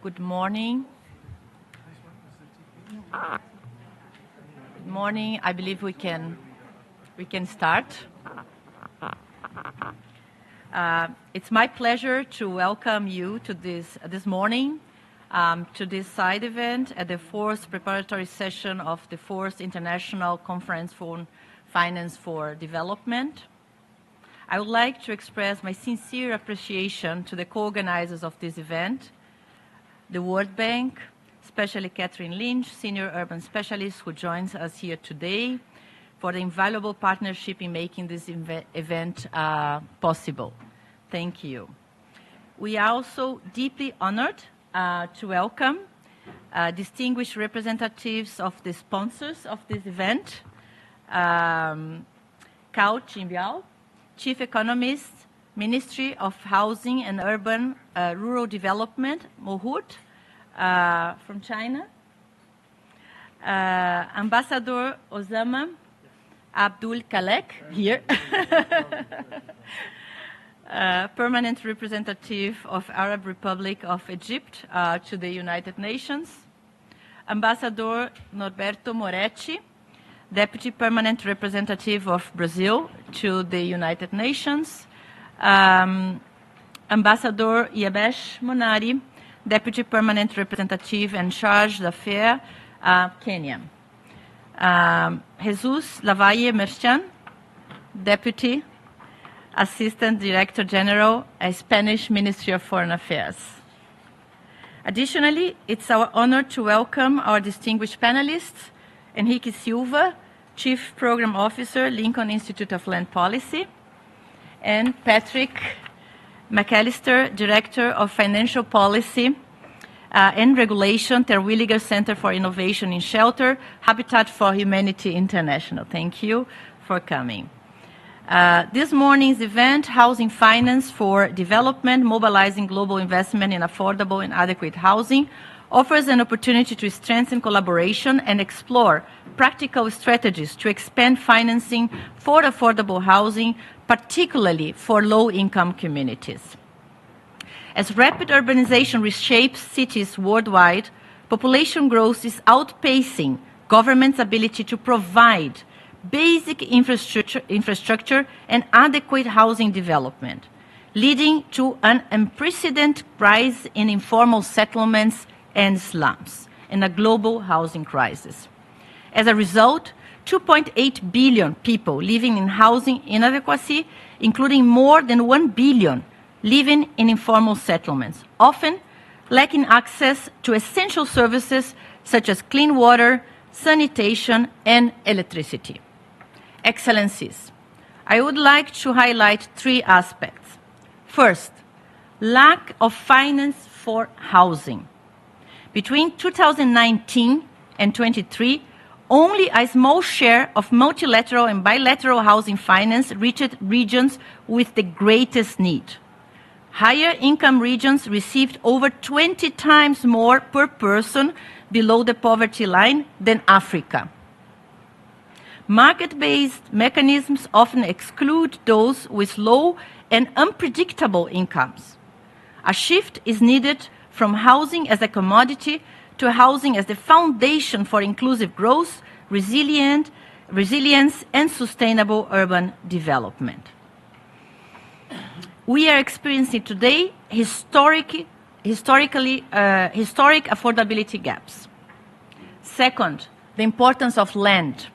Good morning. Good morning. I believe we can start. It's my pleasure to welcome you to this morning to this side event at the fourth preparatory session of the fourth International Conference for Finance for Development. I would like to express my sincere appreciation to the co-organizers of this event, the World Bank, especially Catherine Lynch, Senior Urban Specialist, who joins us here today, for the invaluable partnership in making this event possible. Thank you. We are also deeply honored to welcome distinguished representatives of the sponsors of this event, Cao Qinbiao, Chief Economist, Ministry of Housing and Urban Rural Development, Mohut, from China, Ambassador Osama Abdul Khalek, here, Permanent Representative of Arab Republic of Egypt to the United Nations, Ambassador Norberto Moretti, Deputy Permanent Representative of Brazil to the United Nations, Ambassador Yabesh Monari, Deputy Permanent Representative and Charge d'Affaires, Kenya. Jesus Lavalle Merchan, Deputy Assistant Director General, Spanish Ministry of Foreign Affairs. Additionally, it's our honor to welcome our distinguished panelists, Henrique Silva, Chief Program Officer, Lincoln Institute of Land Policy, and Patrick McAllister, Director of Financial Policy and Regulation, Terwilliger Center for Innovation in Shelter, Habitat for Humanity International. Thank you for coming. This morning's event, Housing Finance for Development, Mobilizing Global Investment in Affordable and Adequate Housing, offers an opportunity to strengthen collaboration and explore practical strategies to expand financing for affordable housing, particularly for low-income communities. As rapid urbanization reshapes cities worldwide, population growth is outpacing governments' ability to provide basic infrastructure and adequate housing development, leading to an unprecedented rise in informal settlements and slums, and a global housing crisis. As a result, 2.8 billion people living in housing inadequacy, including more than 1 billion living in informal settlements, often lacking access to essential services such as clean water, sanitation, and electricity. Excellencies, I would like to highlight three aspects. First, lack of finance for housing. Between 2019 and 23, only a small share of multilateral and bilateral housing finance reached regions with the greatest need. Higher income regions received over 20 times more per person below the poverty line than Africa. Market-based mechanisms often exclude those with low and unpredictable incomes. A shift is needed from housing as a commodity to housing as the foundation for inclusive growth, resilience, and sustainable urban development. We are experiencing today historic affordability gaps. Second, the importance of land.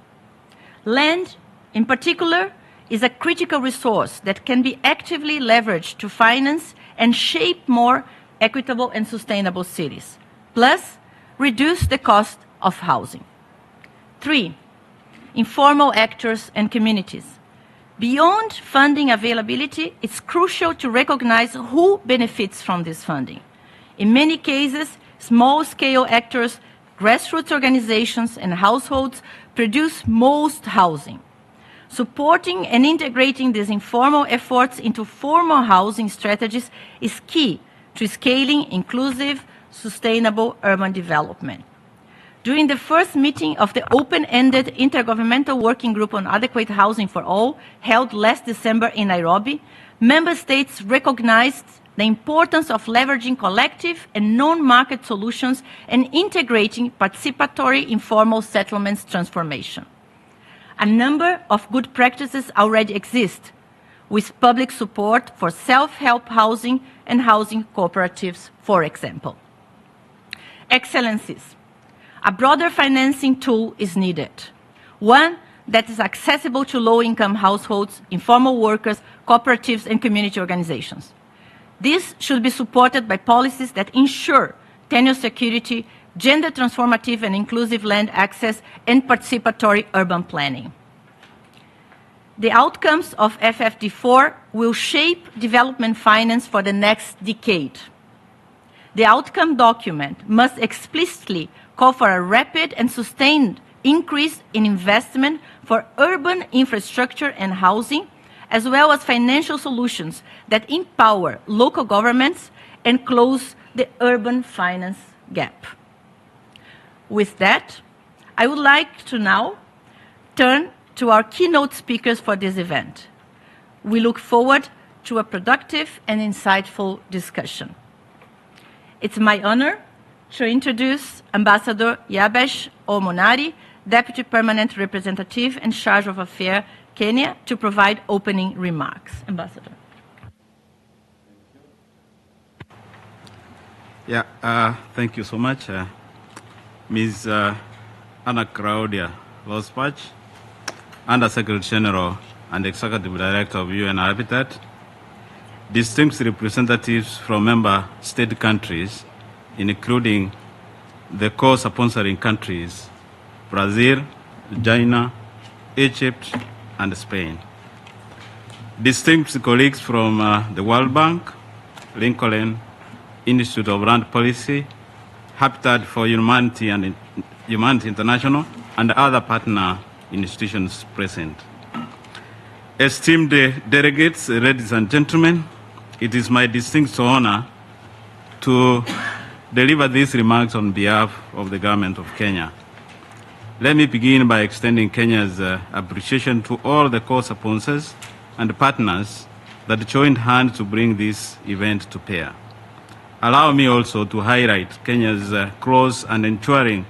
Land, in particular, is a critical resource that can be actively leveraged to finance and shape more equitable and sustainable cities, plus reduce the cost of housing. 3, informal actors and communities. Beyond funding availability, it's crucial to recognize who benefits from this funding. In many cases, small-scale actors, grassroots organizations, and households produce most housing. Supporting and integrating these informal efforts into formal housing strategies is key to scaling inclusive, sustainable urban development. During the first meeting of the open-ended Intergovernmental Working Group on Adequate Housing for All, held last December in Nairobi, member states recognized the importance of leveraging collective and non-market solutions and integrating participatory informal settlements transformation. A number of good practices already exist, with public support for self-help housing and housing cooperatives, for example. Excellencies, a broader financing tool is needed, one that is accessible to low-income households, informal workers, cooperatives, and community organizations. This should be supported by policies that ensure tenure security, gender transformative and inclusive land access, and participatory urban planning. The outcomes of FFD4 will shape development finance for the next decade. The outcome document must explicitly call for a rapid and sustained increase in investment for urban infrastructure and housing, as well as financial solutions that empower local governments and close the urban finance gap. With that, I would like to now turn to our keynote speakers for this event. We look forward to a productive and insightful discussion. It's my honor to introduce Ambassador Yabesh Omonari, Deputy Permanent Representative and Charge of Affairs, Kenya, to provide opening remarks. Ambassador. Thank you so much, Ms. Anna Claudia Lospach, Under Secretary General and Executive Director of UN Habitat, distinguished representatives from member state countries, including the co-sponsoring countries, Brazil, China, Egypt, and Spain. Distinguished colleagues from the World Bank, Lincoln Institute of Land Policy, Habitat for Humanity and Humanity International, and other partner institutions present. Esteemed delegates, ladies and gentlemen, it is my distinct honor to deliver these remarks on behalf of the government of Kenya. Let me begin by extending Kenya's appreciation to all the co-sponsors and partners that joined hands to bring this event to bear. Allow me also to highlight Kenya's close and enduring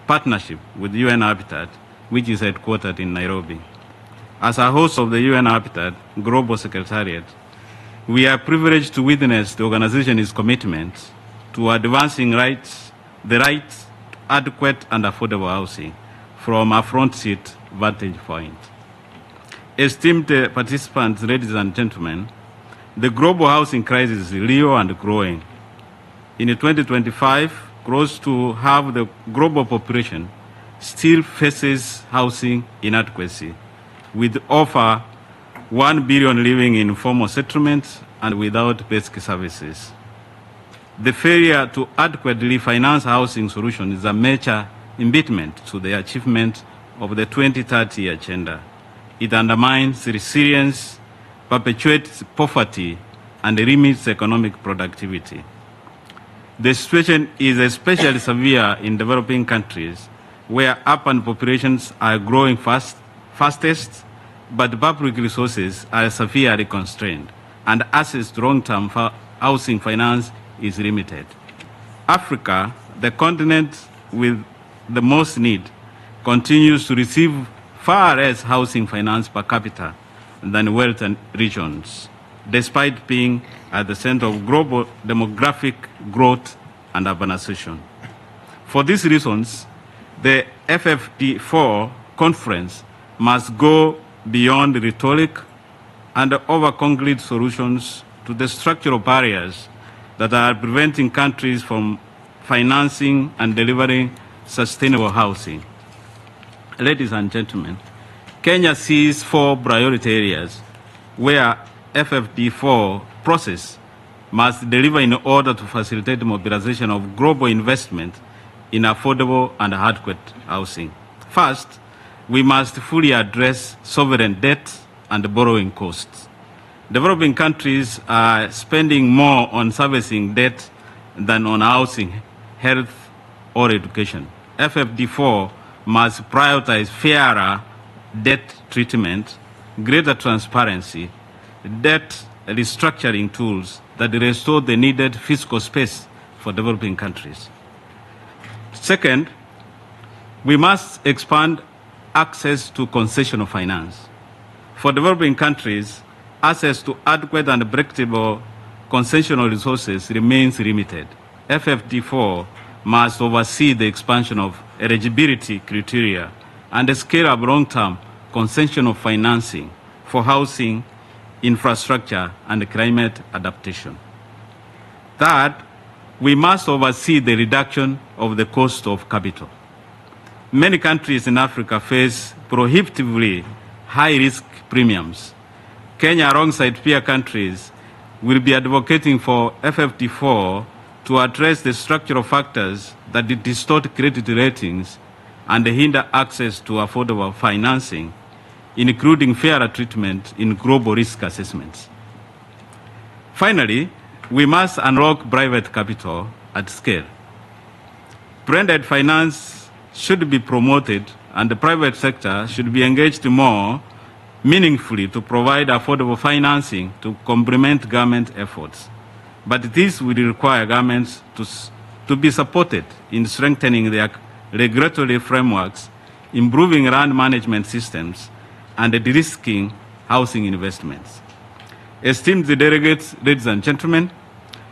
partnership with UN Habitat, which is headquartered in Nairobi. As a host of the UN Habitat Global Secretariat, we are privileged to witness the organization's commitment to advancing the right to adequate and affordable housing from a front seat vantage point. Esteemed participants, ladies and gentlemen, the global housing crisis is real and growing. In 2025, close to half the global population still faces housing inadequacy, with over 1 billion living in informal settlements and without basic services. The failure to adequately finance housing solutions is a major impediment to the achievement of the 2030 agenda. It undermines resilience, perpetuates poverty, and limits economic productivity. The situation is especially severe in developing countries where urban populations are growing fastest, but public resources are severely constrained, and access to long-term housing finance is limited. Africa, the continent with the most need, continues to receive far less housing finance per capita than wealthy regions, despite being at the center of global demographic growth and urbanization. For these reasons, the FFD4 conference must go beyond rhetoric and offer concrete solutions to the structural barriers that are preventing countries from financing and delivering sustainable housing. Ladies and gentlemen, Kenya sees 4 priority areas where FFD4 process must deliver in order to facilitate the mobilization of global investment in affordable and adequate housing. First, we must fully address sovereign debt and borrowing costs. Developing countries are spending more on servicing debt than on housing, health, or education. FFD4 must prioritize fairer debt treatment, greater transparency, debt restructuring tools that restore the needed fiscal space for developing countries. Second, we must expand access to concessional finance. For developing countries, access to adequate and predictable concessional resources remains limited. FFD4 must oversee the expansion of eligibility criteria and scale up long-term concessional financing for housing, infrastructure, and climate adaptation. Third, we must oversee the reduction of the cost of capital. Many countries in Africa face prohibitively high-risk premiums. Kenya, alongside peer countries, will be advocating for FFD4 to address the structural factors that distort credit ratings and hinder access to affordable financing, including fairer treatment in global risk assessments. Finally, we must unlock private capital at scale. Blended finance should be promoted, and the private sector should be engaged more meaningfully to provide affordable financing to complement government efforts. But this will require governments to be supported in strengthening their regulatory frameworks, improving land management systems, and de-risking housing investments. Esteemed delegates, ladies and gentlemen,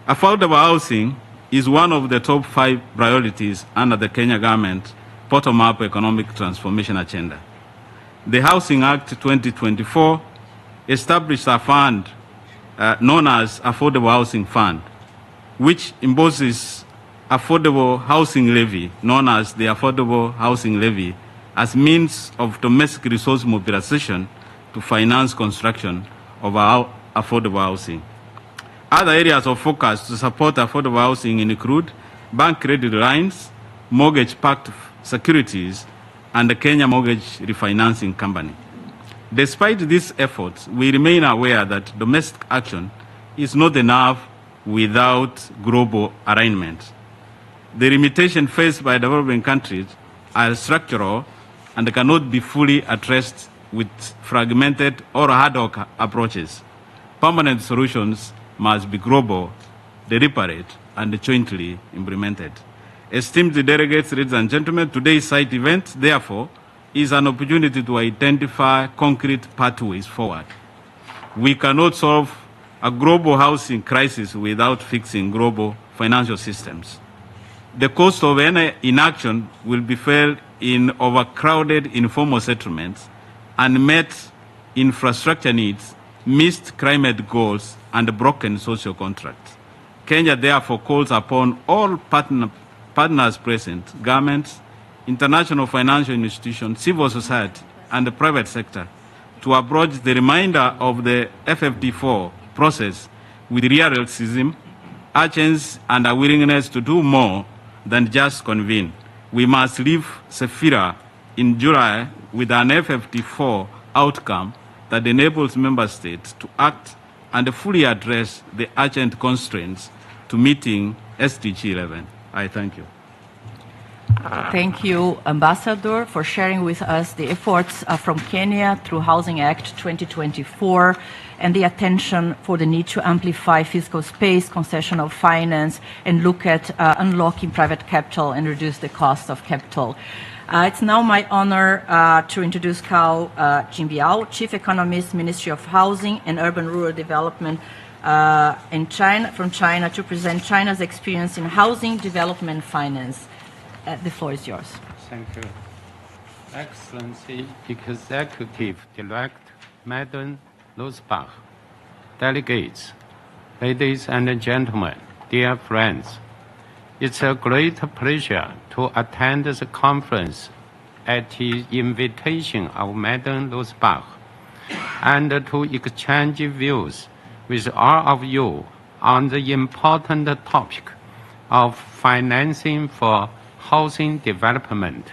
affordable housing is one of the top 5 priorities under the Kenya government bottom-up economic transformation agenda. The Housing Act 2024 established a fund known as Affordable Housing Fund, which imposes affordable housing levy, known as the Affordable Housing Levy, as means of domestic resource mobilization to finance construction of affordable housing. Other areas of focus to support affordable housing include bank credit lines, mortgage-backed securities, and the Kenya Mortgage Refinancing Company. Despite these efforts, we remain aware that domestic action is not enough without global alignment. The limitations faced by developing countries are structural and cannot be fully addressed with fragmented or ad hoc approaches. Permanent solutions must be global, deliberate, and jointly implemented. Esteemed delegates, ladies and gentlemen, today's site event, therefore, is an opportunity to identify concrete pathways forward. We cannot solve a global housing crisis without fixing global financial systems. The cost of any inaction will be felt in overcrowded informal settlements, unmet infrastructure needs, missed climate goals, and broken social contracts. Kenya therefore calls upon all partners present, governments, international financial institutions, civil society, and the private sector, to approach the remainder of the FFD4 process with realism, urgency, and a willingness to do more than just convene. We must leave Sefira in July with an FFD4 outcome that enables member states to act and fully address the urgent constraints to meeting SDG 11. I thank you. Thank you, Ambassador, for sharing with us the efforts from Kenya through Housing Act 2024 and the attention for the need to amplify fiscal space, concessional finance, and look at unlocking private capital and reduce the cost of capital. It's now my honor to introduce Cao Jinbiao, Chief Economist, Ministry of Housing and Urban Rural Development from China, to present China's experience in housing development finance. The floor is yours. Thank you. Excellency Executive Director Madam Losbach, delegates, ladies and gentlemen, dear friends, it's a great pleasure to attend the conference at the invitation of Madam Losbach and to exchange views with all of you on the important topic of financing for housing development.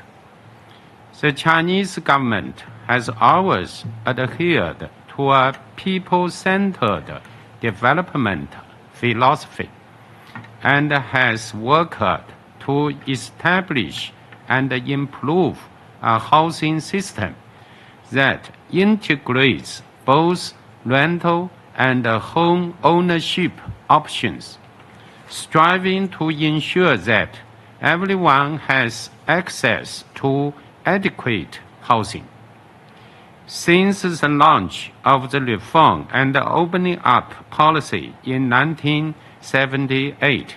The Chinese government has always adhered to a people-centered development philosophy and has worked to establish and improve a housing system that integrates both rental and home ownership options, striving to ensure that everyone has access to adequate housing. Since the launch of the Reform and Opening Up policy in 1978,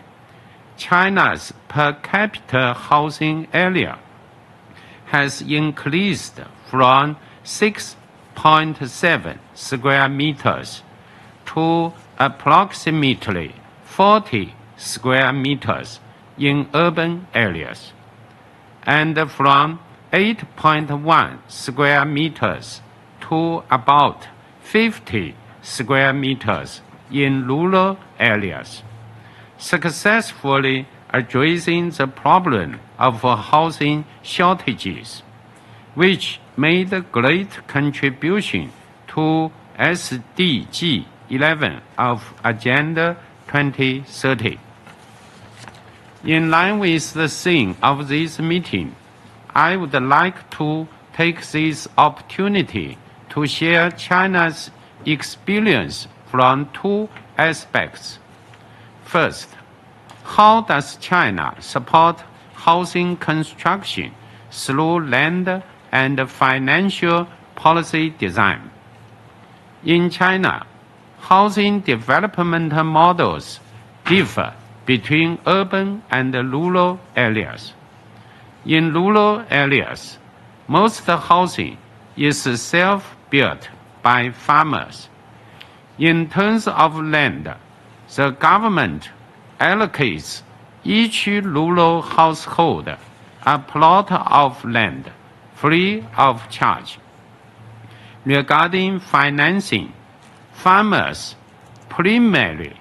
China's per capita housing area has increased from 6.7 square meters to approximately 40 square meters in urban areas, and from 8.1 square meters to about 50 square meters in rural areas, successfully addressing the problem of housing shortages, which made a great contribution to SDG 11 of Agenda 2030. In line with the theme of this meeting, I would like to take this opportunity to share China's experience from two aspects. First, how does China support housing construction through land and financial policy design? In China, housing development models differ between urban and rural areas. In rural areas, most housing is self-built by farmers. In terms of land, the government allocates each rural household a plot of land free of charge. Regarding financing, farmers primarily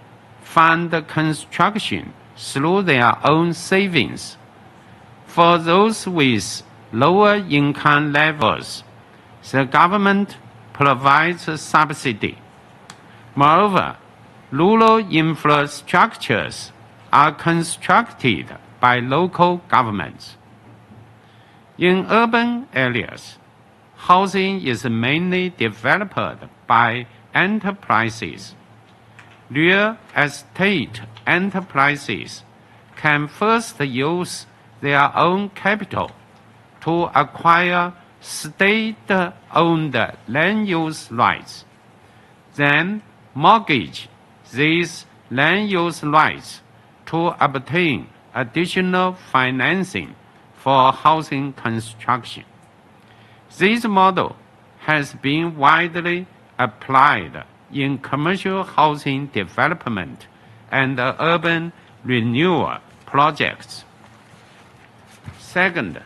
fund construction through their own savings. For those with lower income levels, the government provides a subsidy. Moreover, rural infrastructures are constructed by local governments. In urban areas, housing is mainly developed by enterprises. Real estate enterprises can first use their own capital to acquire state-owned land use rights, then mortgage these land use rights to obtain additional financing for housing construction. This model has been widely applied in commercial housing development and urban renewal projects. Second,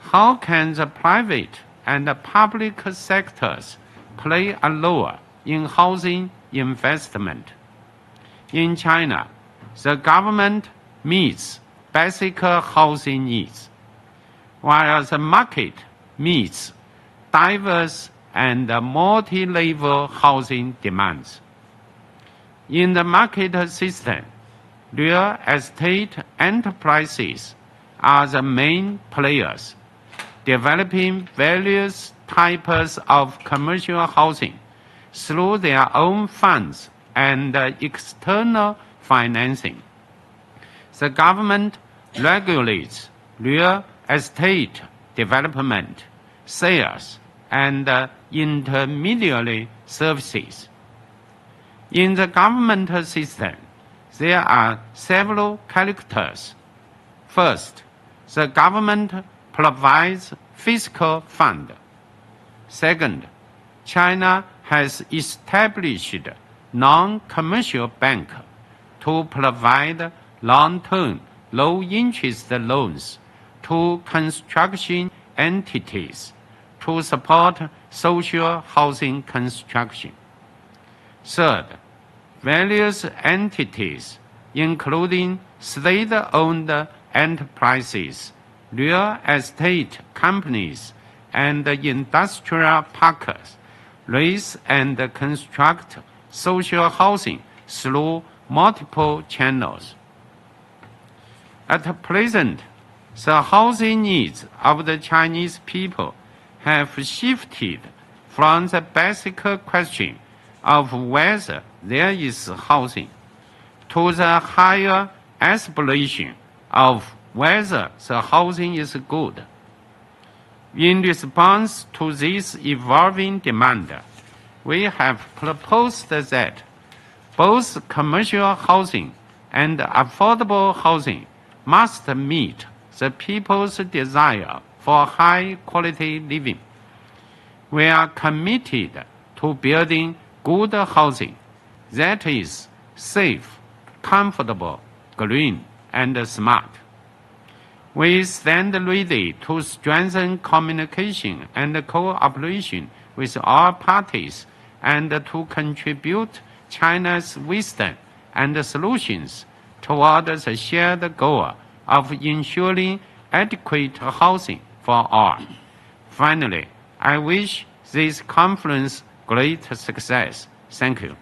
how can the private and public sectors play a role in housing investment? In China, the government meets basic housing needs, while the market meets diverse and multi-level housing demands. In the market system, real estate enterprises are the main players, developing various types of commercial housing through their own funds and external financing. The government regulates real estate development, sales, and intermediary services. In the government system, there are several characters. First, the government provides fiscal fund. Second, China has established non-commercial bank to provide long-term, low-interest loans to construction entities to support social housing construction. Third, various entities, including state-owned enterprises, real estate companies, and industrial parks, raise and construct social housing through multiple channels. At present, the housing needs of the Chinese people have shifted from the basic question of whether there is housing, to the higher aspiration of whether the housing is good. In response to this evolving demand, we have proposed that both commercial housing and affordable housing must meet the people's desire for high-quality living. We are committed to building good housing that is safe, comfortable, green, and smart. We stand ready to strengthen communication and cooperation with all parties and to contribute China's wisdom and solutions toward the shared goal of ensuring adequate housing for all. Finally, I wish this conference great success. Thank you.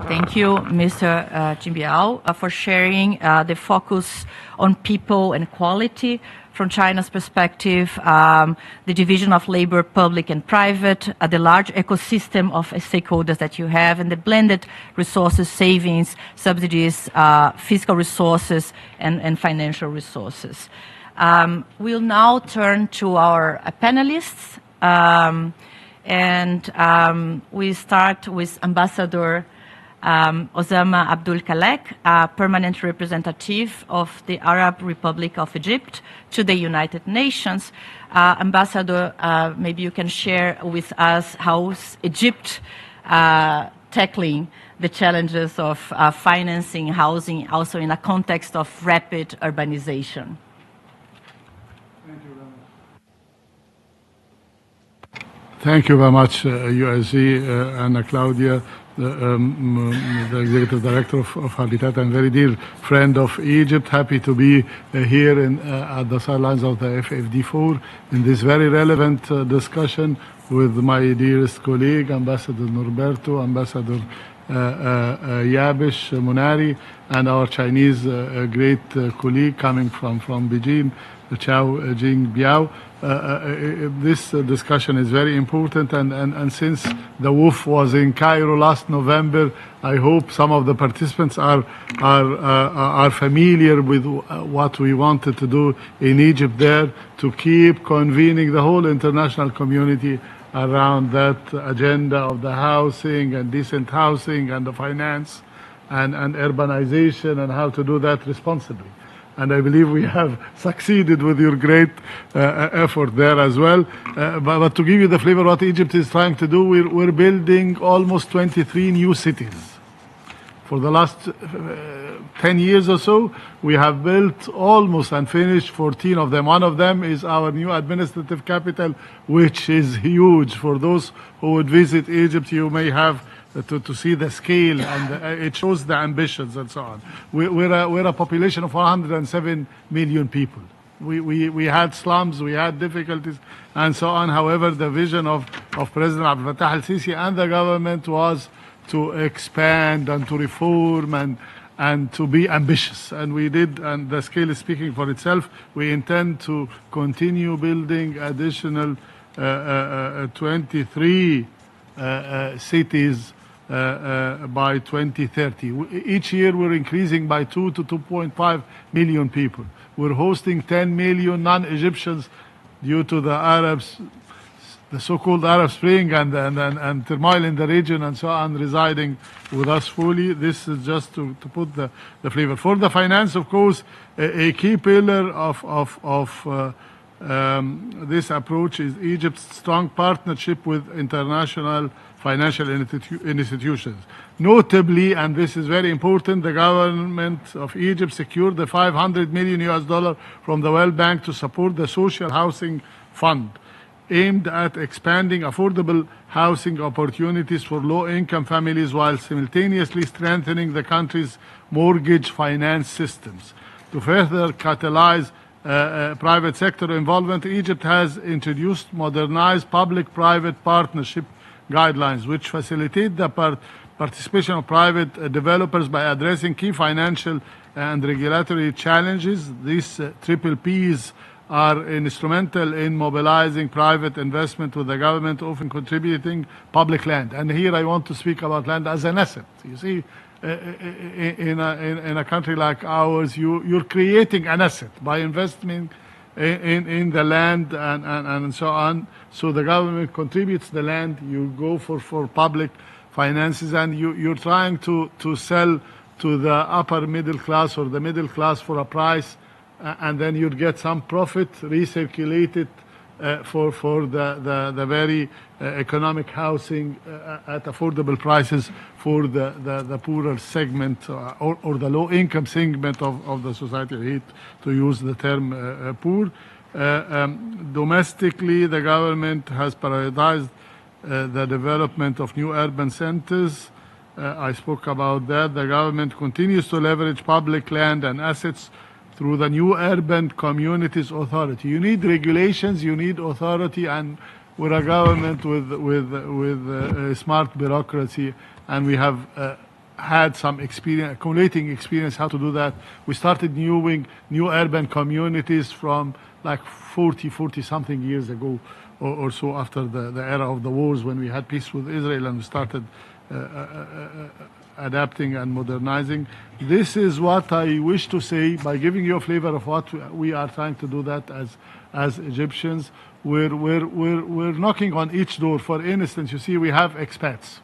Thank you, Mr. Jinbiao, for sharing the focus on people and quality from China's perspective, the division of labor, public and private, the large ecosystem of stakeholders that you have, and the blended resources, savings, subsidies, fiscal resources, and financial resources. We'll now turn to our panelists, and we start with Ambassador Osama Abdul Khalek, permanent representative of the Arab Republic of Egypt to the United Nations. Ambassador, maybe you can share with us how Egypt tackling the challenges of financing housing, also in a context of rapid urbanization. Thank you very much, USC, Anna Claudia, the Executive Director of Habitat and very dear friend of Egypt. Happy to be here at the sidelines of the FFD4 in this very relevant discussion with my dearest colleague, Ambassador Norberto, Ambassador Yabish Munari, and our Chinese great colleague coming from Beijing, Chao Jingbiao. This discussion is very important, and since the WOOF was in Cairo last November, I hope some of the participants are familiar with what we wanted to do in Egypt there, to keep convening the whole international community around that agenda of the housing and decent housing and the finance and urbanization, and how to do that responsibly. And I believe we have succeeded with your great effort there as well. But to give you the flavor of what Egypt is trying to do, we're building almost 23 new cities. For the last 10 years or so, we have built almost and finished 14 of them. One of them is our new administrative capital, which is huge. For those who would visit Egypt, you may have to see the scale, and it shows the ambitions and so on. We're a population of 107 million people. We had slums, we had difficulties, and so on. However, the vision of President Abdel Fattah al-Sisi and the government was to expand and to reform and to be ambitious. And we did, and the scale is speaking for itself. We intend to continue building additional 23 cities by 2030. Each year we're increasing by 2 to 2.5 million people. We're hosting 10 million non-Egyptians due to the Arabs, the so-called Arab Spring and turmoil in the region and so on, residing with us fully. This is just to put the flavor. For the finance, of course, a key pillar of this approach is Egypt's strong partnership with international financial institutions. Notably, and this is very important, the government of Egypt secured the $500 million from the World Bank to support the Social Housing Fund, aimed at expanding affordable housing opportunities for low-income families while simultaneously strengthening the country's mortgage finance systems. To further catalyze private sector involvement, Egypt has introduced modernized public-private partnership guidelines, which facilitate the participation of private developers by addressing key financial and regulatory challenges. These PPPs are instrumental in mobilizing private investment with the government, often contributing public land. And here I want to speak about land as an asset. You see, in a country like ours, you're creating an asset by investing in the land and so on. So the government contributes the land, you go for public finances, and you're trying to sell to the upper middle class or the middle class for a price, and then you'd get some profit, recirculate it for the very economic housing at affordable prices for the poorer segment or the low income segment of the society. I hate to use the term poor. Domestically, the government has prioritized the development of new urban centers. I spoke about that. The government continues to leverage public land and assets through the new urban communities authority. You need regulations, you need authority, and we're a government with a smart bureaucracy, and we have had some experience, accumulating experience how to do that. We started new urban communities from like 40 something years ago or so, after the era of the wars, when we had peace with Israel, and we started adapting and modernizing. This is what I wish to say by giving you a flavor of what we are trying to do that as Egyptians. We're knocking on each door. For instance, you see, we have expats.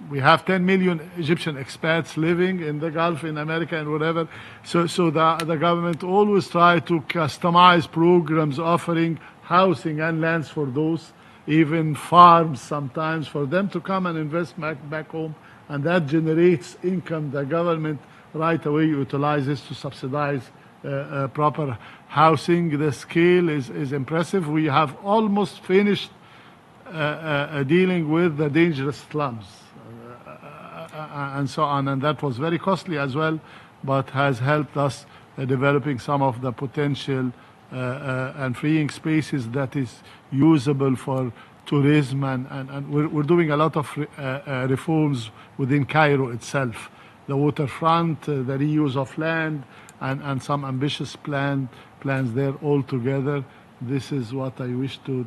We have 10 million Egyptian expats living in the Gulf, in America, and whatever. So the government always try to customize programs offering housing and lands for those, even farms sometimes, for them to come and invest back home. And that generates income the government right away utilizes to subsidize proper housing. The scale is impressive. We have almost finished dealing with the dangerous slums and so on. And that was very costly as well, but has helped us developing some of the potential and freeing spaces that is usable for tourism, and we're doing a lot of reforms within Cairo itself. The waterfront, the reuse of land, and some ambitious plans there all together. This is what I wish to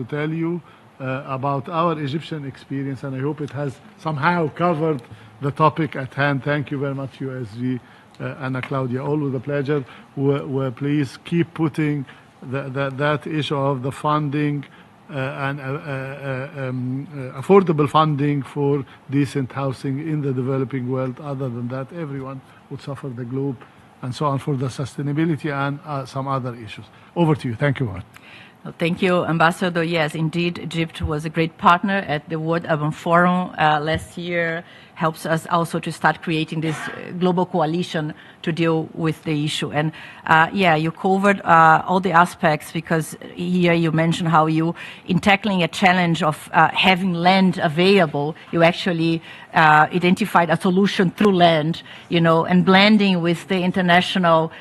tell you about our Egyptian experience, and I hope it has somehow covered the topic at hand. Thank you very much, USG, Anna Claudia. Always a pleasure. Please keep putting that issue of the funding and affordable funding for decent housing in the developing world. Other than that, everyone would suffer, the globe and so on, for the sustainability and some other issues. Over to you. Thank you very much. Thank you, Ambassador. Yes, indeed, Egypt was a great partner at the World Urban Forum last year. Helps us also to start creating this global coalition to deal with the issue. And yeah, you covered all the aspects, because here you mentioned how you, in tackling a challenge of having land available, you actually identified a solution through land, you know, and blending with the international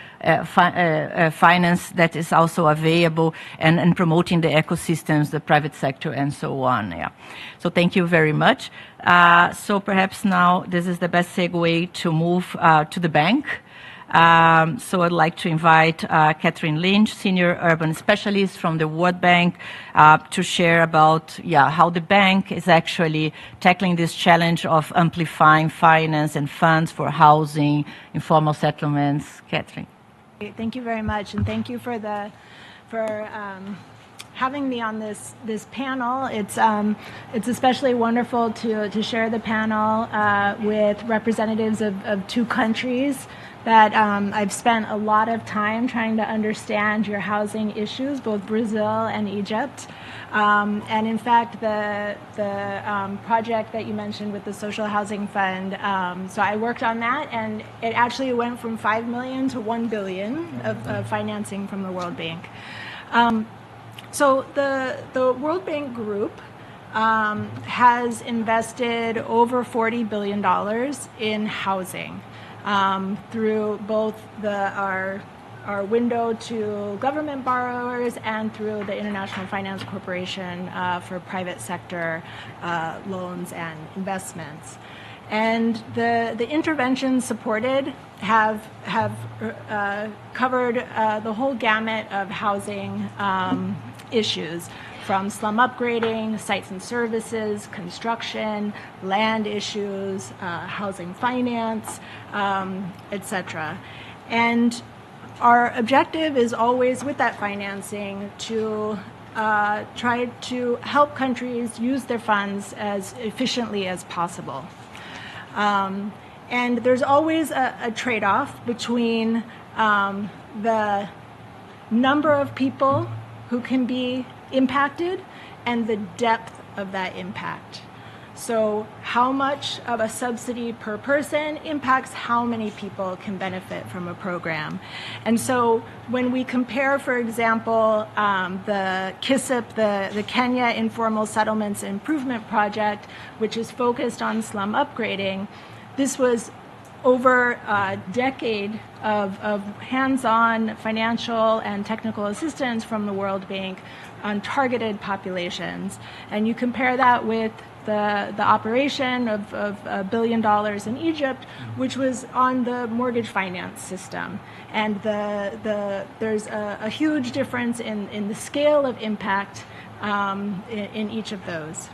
finance that is also available, and promoting the ecosystems, the private sector, and so on. Yeah. So thank you very much. So perhaps now this is the best segue to move to the bank. So I'd like to invite Catherine Lynch, Senior Urban Specialist from the World Bank, to share about how the bank is actually tackling this challenge of amplifying finance and funds for housing, informal settlements. Catherine. Thank you very much, and thank you for having me on this panel. It's especially wonderful to share the panel with representatives of two countries that I've spent a lot of time trying to understand your housing issues, both Brazil and Egypt. And in fact, the project that you mentioned with the Social Housing Fund, so I worked on that, and it actually went from 5 million to 1 billion of financing from the World Bank. So the World Bank Group has invested over $40 billion in housing through both our window to government borrowers and through the International Finance Corporation for private sector loans and investments. And the interventions supported have covered the whole gamut of housing issues, from slum upgrading, sites and services, construction, land issues, housing finance, etc. And our objective is always, with that financing, to try to help countries use their funds as efficiently as possible. And there's always a trade-off between the number of people who can be impacted and the depth of that impact. So how much of a subsidy per person impacts how many people can benefit from a program. And so when we compare, for example, the KISIP, the Kenya Informal Settlements Improvement Project, which is focused on slum upgrading, this was over a decade of hands-on financial and technical assistance from the World Bank on targeted populations. And you compare that with the operation of $1 billion in Egypt, which was on the mortgage finance system. And there's a huge difference in the scale of impact in each of those.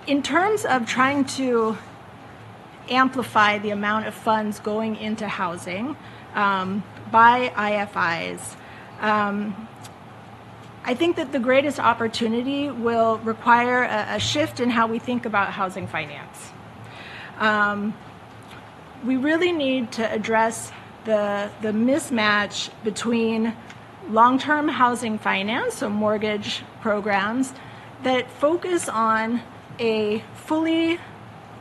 In terms of trying to amplify the amount of funds going into housing by IFIs, I think that the greatest opportunity will require a shift in how we think about housing finance. We really need to address the mismatch between long-term housing finance, so mortgage programs, that focus on a fully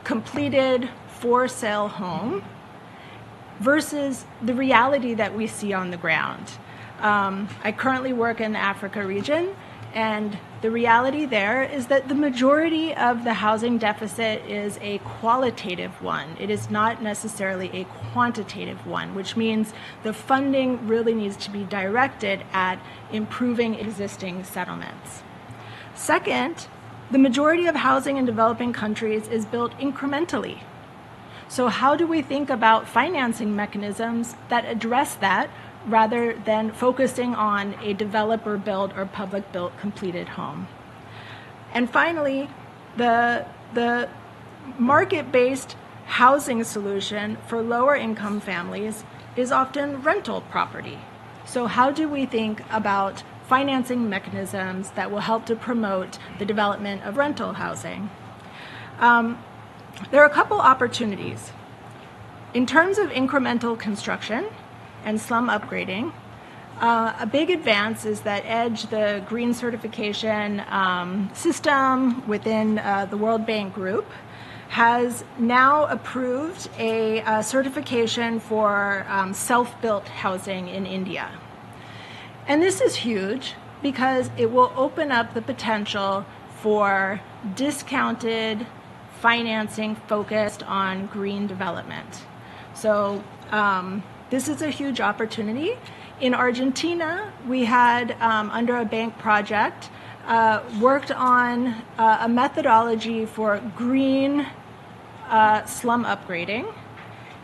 completed for-sale home versus the reality that we see on the ground. I currently work in the Africa region, and the reality there is that the majority of the housing deficit is a qualitative one. It is not necessarily a quantitative one, which means the funding really needs to be directed at improving existing settlements. Second, the majority of housing in developing countries is built incrementally. So how do we think about financing mechanisms that address that, rather than focusing on a developer-built or public-built completed home? And finally, the market-based housing solution for lower-income families is often rental property. So how do we think about financing mechanisms that will help to promote the development of rental housing? There are a couple opportunities. In terms of incremental construction and slum upgrading, a big advance is that EDGE, the green certification system within the World Bank Group, has now approved a certification for self-built housing in India. And this is huge because it will open up the potential for discounted financing focused on green development. So this is a huge opportunity. In Argentina, we had, under a bank project, worked on a methodology for green slum upgrading.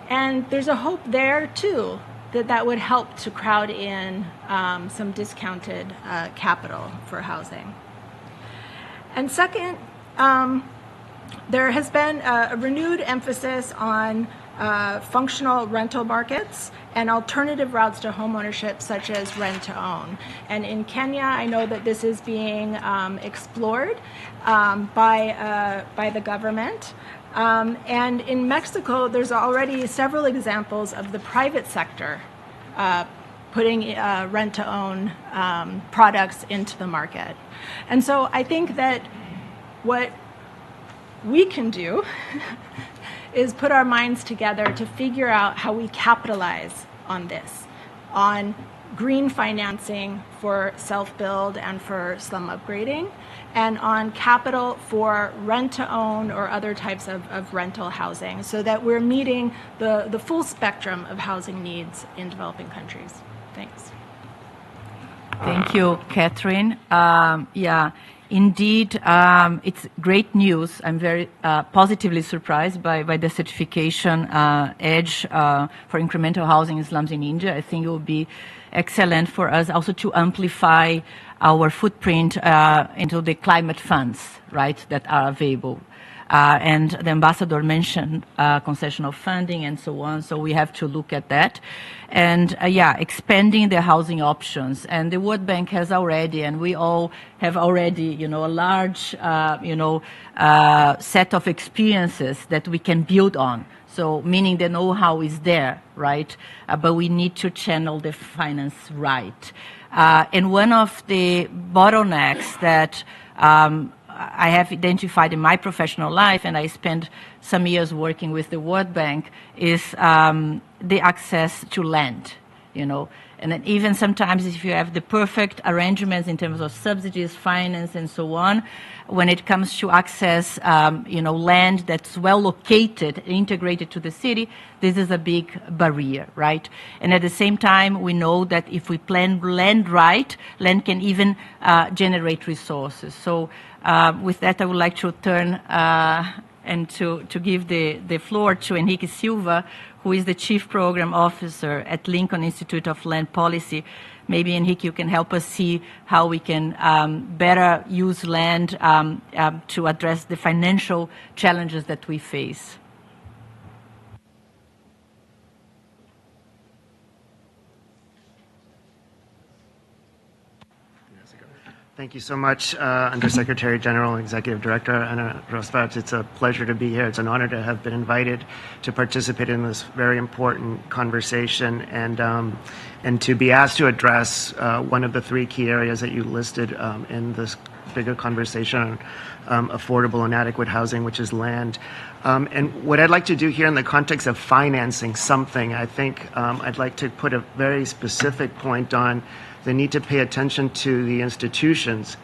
And there's a hope there, too, that would help to crowd in some discounted capital for housing. And second, there has been a renewed emphasis on functional rental markets and alternative routes to homeownership, such as rent-to-own. And in Kenya, I know that this is being explored by the government. And in Mexico, there's already several examples of the private sector putting rent-to-own products into the market. And so I think that what we can do is put our minds together to figure out how we capitalize on this, on green financing for self-build and for slum upgrading, and on capital for rent-to-own or other types of rental housing, so that we're meeting the full spectrum of housing needs in developing countries. Thanks. Thank you, Catherine. Indeed, it's great news. I'm very positively surprised by the certification edge for incremental housing in slums in India. I think it will be excellent for us also to amplify our footprint into the climate funds, right, that are available. And the ambassador mentioned concessional funding and so on, so we have to look at that. And yeah, expanding the housing options. And the World Bank has already, and we all have already, a large, set of experiences that we can build on. So meaning the know-how is there, right? But we need to channel the finance right. And one of the bottlenecks that I have identified in my professional life, and I spent some years working with the World Bank, is the access to land, And then even sometimes if you have the perfect arrangements in terms of subsidies, finance, and so on, when it comes to access, land that's well located, integrated to the city, this is a big barrier, right? And at the same time, we know that if we plan land right, land can even generate resources. So with that, I would like to turn and to give the floor to Henrique Silva, who is the Chief Program Officer at Lincoln Institute of Land Policy. Maybe, Henrique, you can help us see how we can better use land to address the financial challenges that we face. Thank you so much, Undersecretary General and Executive Director Anna Rosvat. It's a pleasure to be here. It's an honor to have been invited to participate in this very important conversation and to be asked to address one of the three key areas that you listed in this bigger conversation on affordable and adequate housing, which is land. And what I'd like to do here in the context of financing something, I think I'd like to put a very specific point on the need to pay attention to the institutions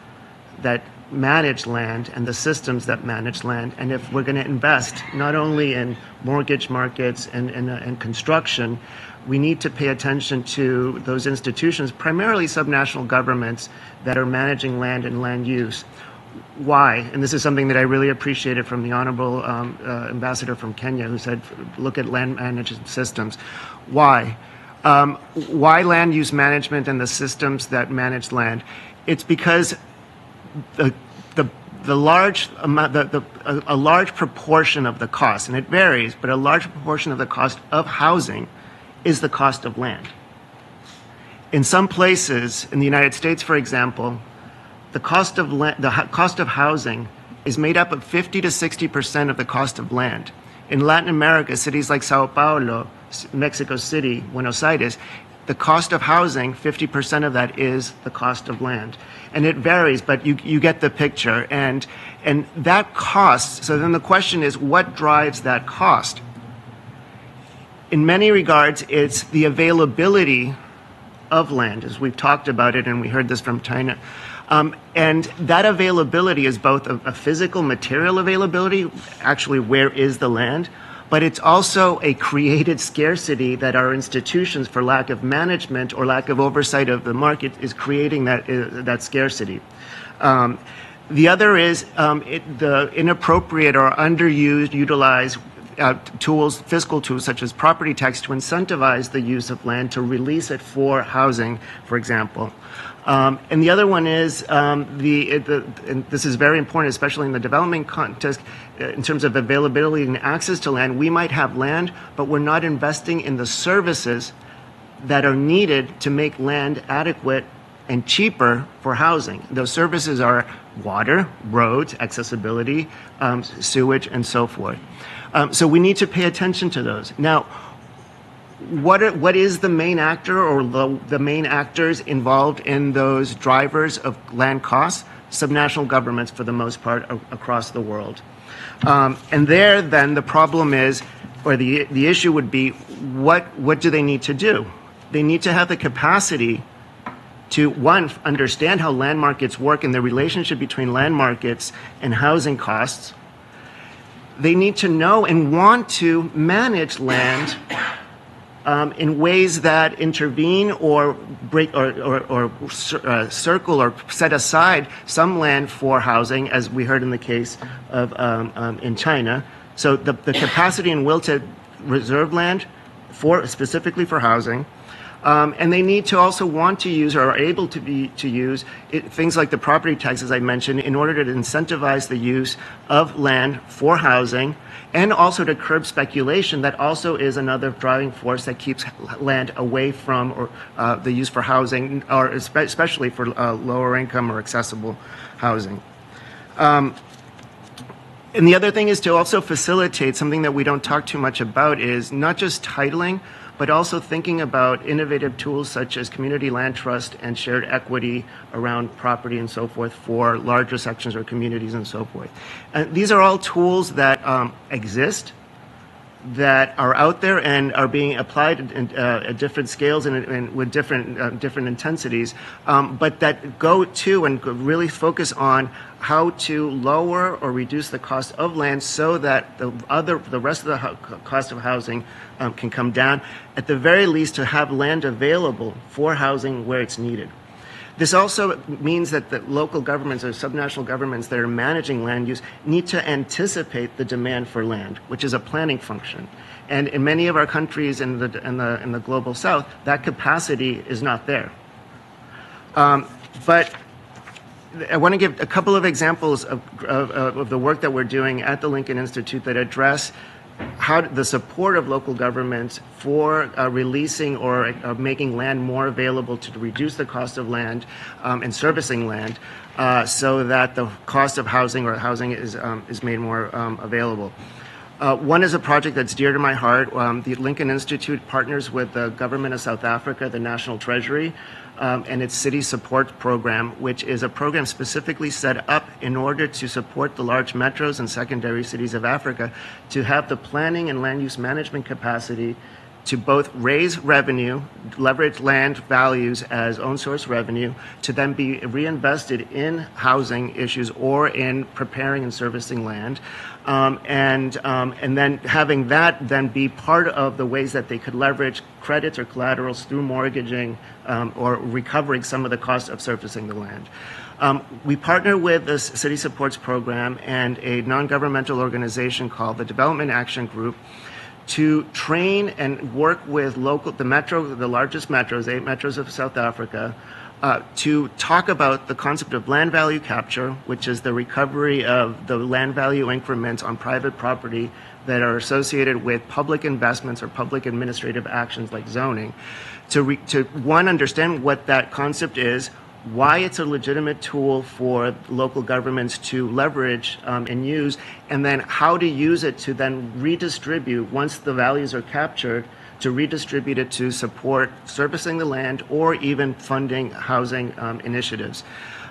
that manage land and the systems that manage land. And if we're going to invest not only in mortgage markets and construction, we need to pay attention to those institutions, primarily subnational governments that are managing land and land use. Why? And this is something that I really appreciated from the Honorable Ambassador from Kenya, who said, look at land management systems. Why? Why land use management and the systems that manage land? It's because a large proportion of the cost, and it varies, but a large proportion of the cost of housing is the cost of land. In some places, in the United States, for example, the cost of housing is made up of 50 to 60% of the cost of land. In Latin America, cities like Sao Paulo, Mexico City, Buenos Aires, the cost of housing, 50% of that is the cost of land. And it varies, but you get the picture. And that cost, so then the question is, what drives that cost? In many regards, it's the availability of land, as we've talked about it, and we heard this from China. And that availability is both a physical material availability, actually where is the land, but it's also a created scarcity that our institutions, for lack of management or lack of oversight of the market, is creating that scarcity. The other is the inappropriate or underused, utilized tools, fiscal tools such as property tax to incentivize the use of land, to release it for housing, for example. And the other one is, and this is very important, especially in the development context, in terms of availability and access to land. We might have land, but we're not investing in the services that are needed to make land adequate and cheaper for housing. Those services are water, roads, accessibility, sewage, and so forth. So we need to pay attention to those. Now, what is the main actor or the main actors involved in those drivers of land costs? Subnational governments, for the most part, across the world. And there, then, the problem is, or the issue would be, what do they need to do? They need to have the capacity to, one, understand how land markets work and the relationship between land markets and housing costs. They need to know and want to manage land in ways that intervene or break or circle or set aside some land for housing, as we heard in the case of in China. So the capacity and will to reserve land specifically for housing. And they need to also want to use or are able to use things like the property tax, as I mentioned, in order to incentivize the use of land for housing, and also to curb speculation. That also is another driving force that keeps land away from the use for housing, or especially for lower income or accessible housing. And the other thing is to also facilitate something that we don't talk too much about, is not just titling, but also thinking about innovative tools such as community land trust and shared equity around property and so forth for larger sections or communities and so forth. And these are all tools that exist, that are out there and are being applied at different scales and with different intensities, but that go to and really focus on how to lower or reduce the cost of land so that the rest of the cost of housing can come down. At the very least, to have land available for housing where it's needed. This also means that the local governments or subnational governments that are managing land use need to anticipate the demand for land, which is a planning function. And in many of our countries in the global south, that capacity is not there. But I want to give a couple of examples of the work that we're doing at the Lincoln Institute that address how the support of local governments for releasing or making land more available to reduce the cost of land and servicing land, so that the cost of housing or housing is made more available. One is a project that's dear to my heart. The Lincoln Institute partners with the government of South Africa, the National Treasury, and its city support program, which is a program specifically set up in order to support the large metros and secondary cities of Africa to have the planning and land use management capacity to both raise revenue, leverage land values as own source revenue, to then be reinvested in housing issues or in preparing and servicing land. And then having that then be part of the ways that they could leverage credits or collaterals through mortgaging or recovering some of the cost of servicing the land. We partner with the City Supports Program and a non-governmental organization called the Development Action Group to train and work with the largest metros, 8 metros of South Africa, to talk about the concept of land value capture, which is the recovery of the land value increments on private property that are associated with public investments or public administrative actions like zoning, to understand what that concept is, why it's a legitimate tool for local governments to leverage and use, and then how to use it to then redistribute once the values are captured, to redistribute it to support servicing the land or even funding housing initiatives.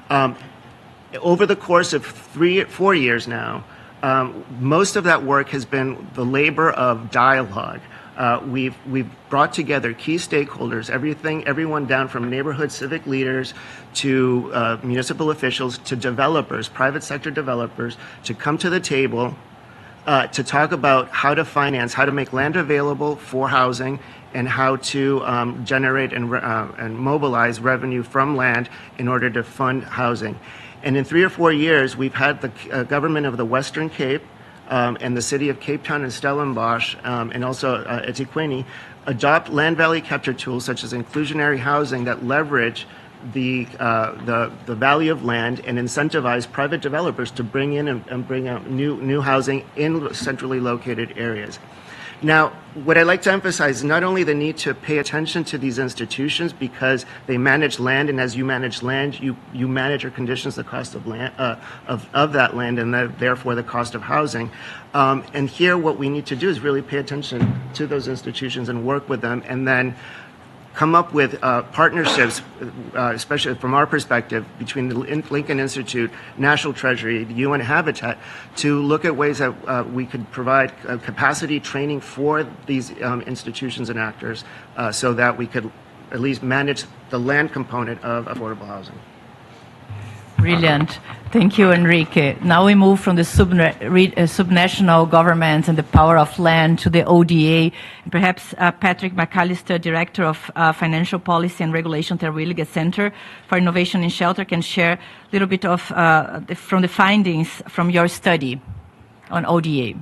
Over the course of 4 years now, most of that work has been the labor of dialogue. We've brought together key stakeholders, everyone down from neighborhood civic leaders to municipal officials to developers, private sector developers, to come to the table to talk about how to finance, how to make land available for housing, and how to generate and mobilize revenue from land in order to fund housing. And in 3 or 4 years, we've had the government of the Western Cape and the city of Cape Town and Stellenbosch, and also eThekwini, adopt land value capture tools such as inclusionary housing that leverage the value of land and incentivize private developers to bring in and bring out new housing in centrally located areas. Now, what I'd like to emphasize is not only the need to pay attention to these institutions because they manage land, and as you manage land, you manage or conditions the cost of land of that land, and therefore the cost of housing. And here, what we need to do is really pay attention to those institutions and work with them, and then come up with partnerships, especially from our perspective, between the Lincoln Institute, National Treasury, the UN Habitat, to look at ways that we could provide capacity training for these institutions and actors so that we could at least manage the land component of affordable housing. Brilliant. Thank you, Enrique. Now we move from the subnational governments and the power of land to the ODA. And perhaps Patrick McAllister, Director of Financial Policy and Regulation at the Williges Center for Innovation in Shelter, can share a little bit of from the findings from your study on ODA.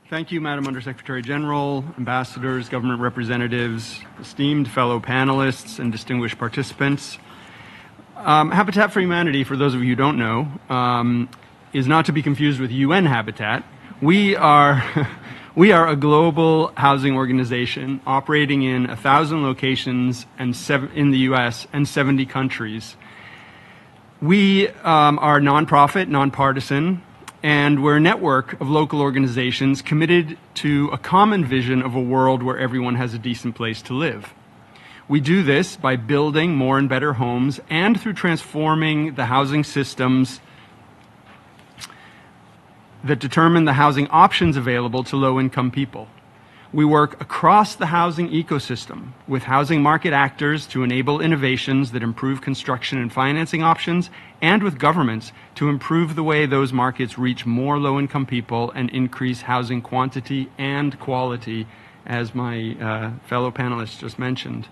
Thank you, Madam Undersecretary General, ambassadors, government representatives, esteemed fellow panelists, and distinguished participants. Habitat for Humanity, for those of you who don't know, is not to be confused with UN Habitat. We are a global housing organization operating in 1,000 locations and in the US and 70 countries. We are nonprofit, nonpartisan, and we're a network of local organizations committed to a common vision of a world where everyone has a decent place to live. We do this by building more and better homes and through transforming the housing systems that determine the housing options available to low-income people. We work across the housing ecosystem with housing market actors to enable innovations that improve construction and financing options, and with governments to improve the way those markets reach more low-income people and increase housing quantity and quality, as my fellow panelists just mentioned.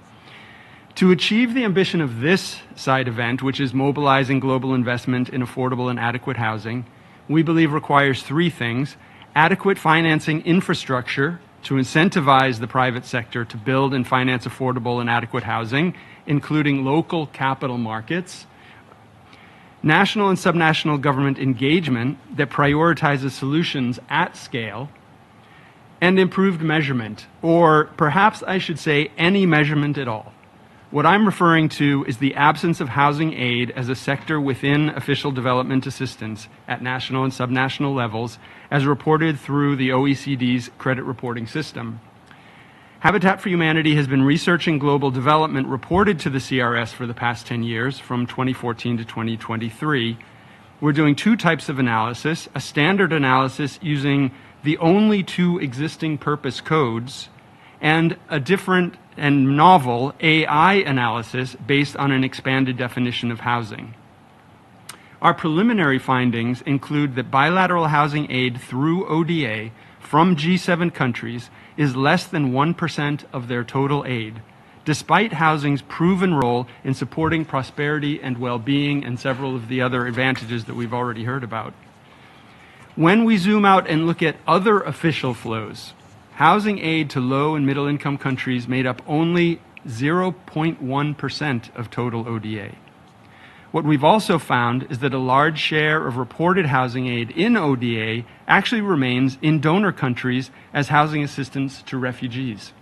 To achieve the ambition of this side event, which is mobilizing global investment in affordable and adequate housing, we believe requires three things: adequate financing infrastructure to incentivize the private sector to build and finance affordable and adequate housing, including local capital markets, national and subnational government engagement that prioritizes solutions at scale, and improved measurement, or perhaps I should say any measurement at all. What I'm referring to is the absence of housing aid as a sector within official development assistance at national and subnational levels, as reported through the OECD's credit reporting system. Habitat for Humanity has been researching global development reported to the CRS for the past 10 years, from 2014 to 2023. We're doing two types of analysis: a standard analysis using the only two existing purpose codes, and a different and novel AI analysis based on an expanded definition of housing. Our preliminary findings include that bilateral housing aid through ODA from G7 countries is less than 1% of their total aid, despite housing's proven role in supporting prosperity and well-being and several of the other advantages that we've already heard about. When we zoom out and look at other official flows, housing aid to low and middle income countries made up only 0.1% of total ODA. What we've also found is that a large share of reported housing aid in ODA actually remains in donor countries as housing assistance to refugees.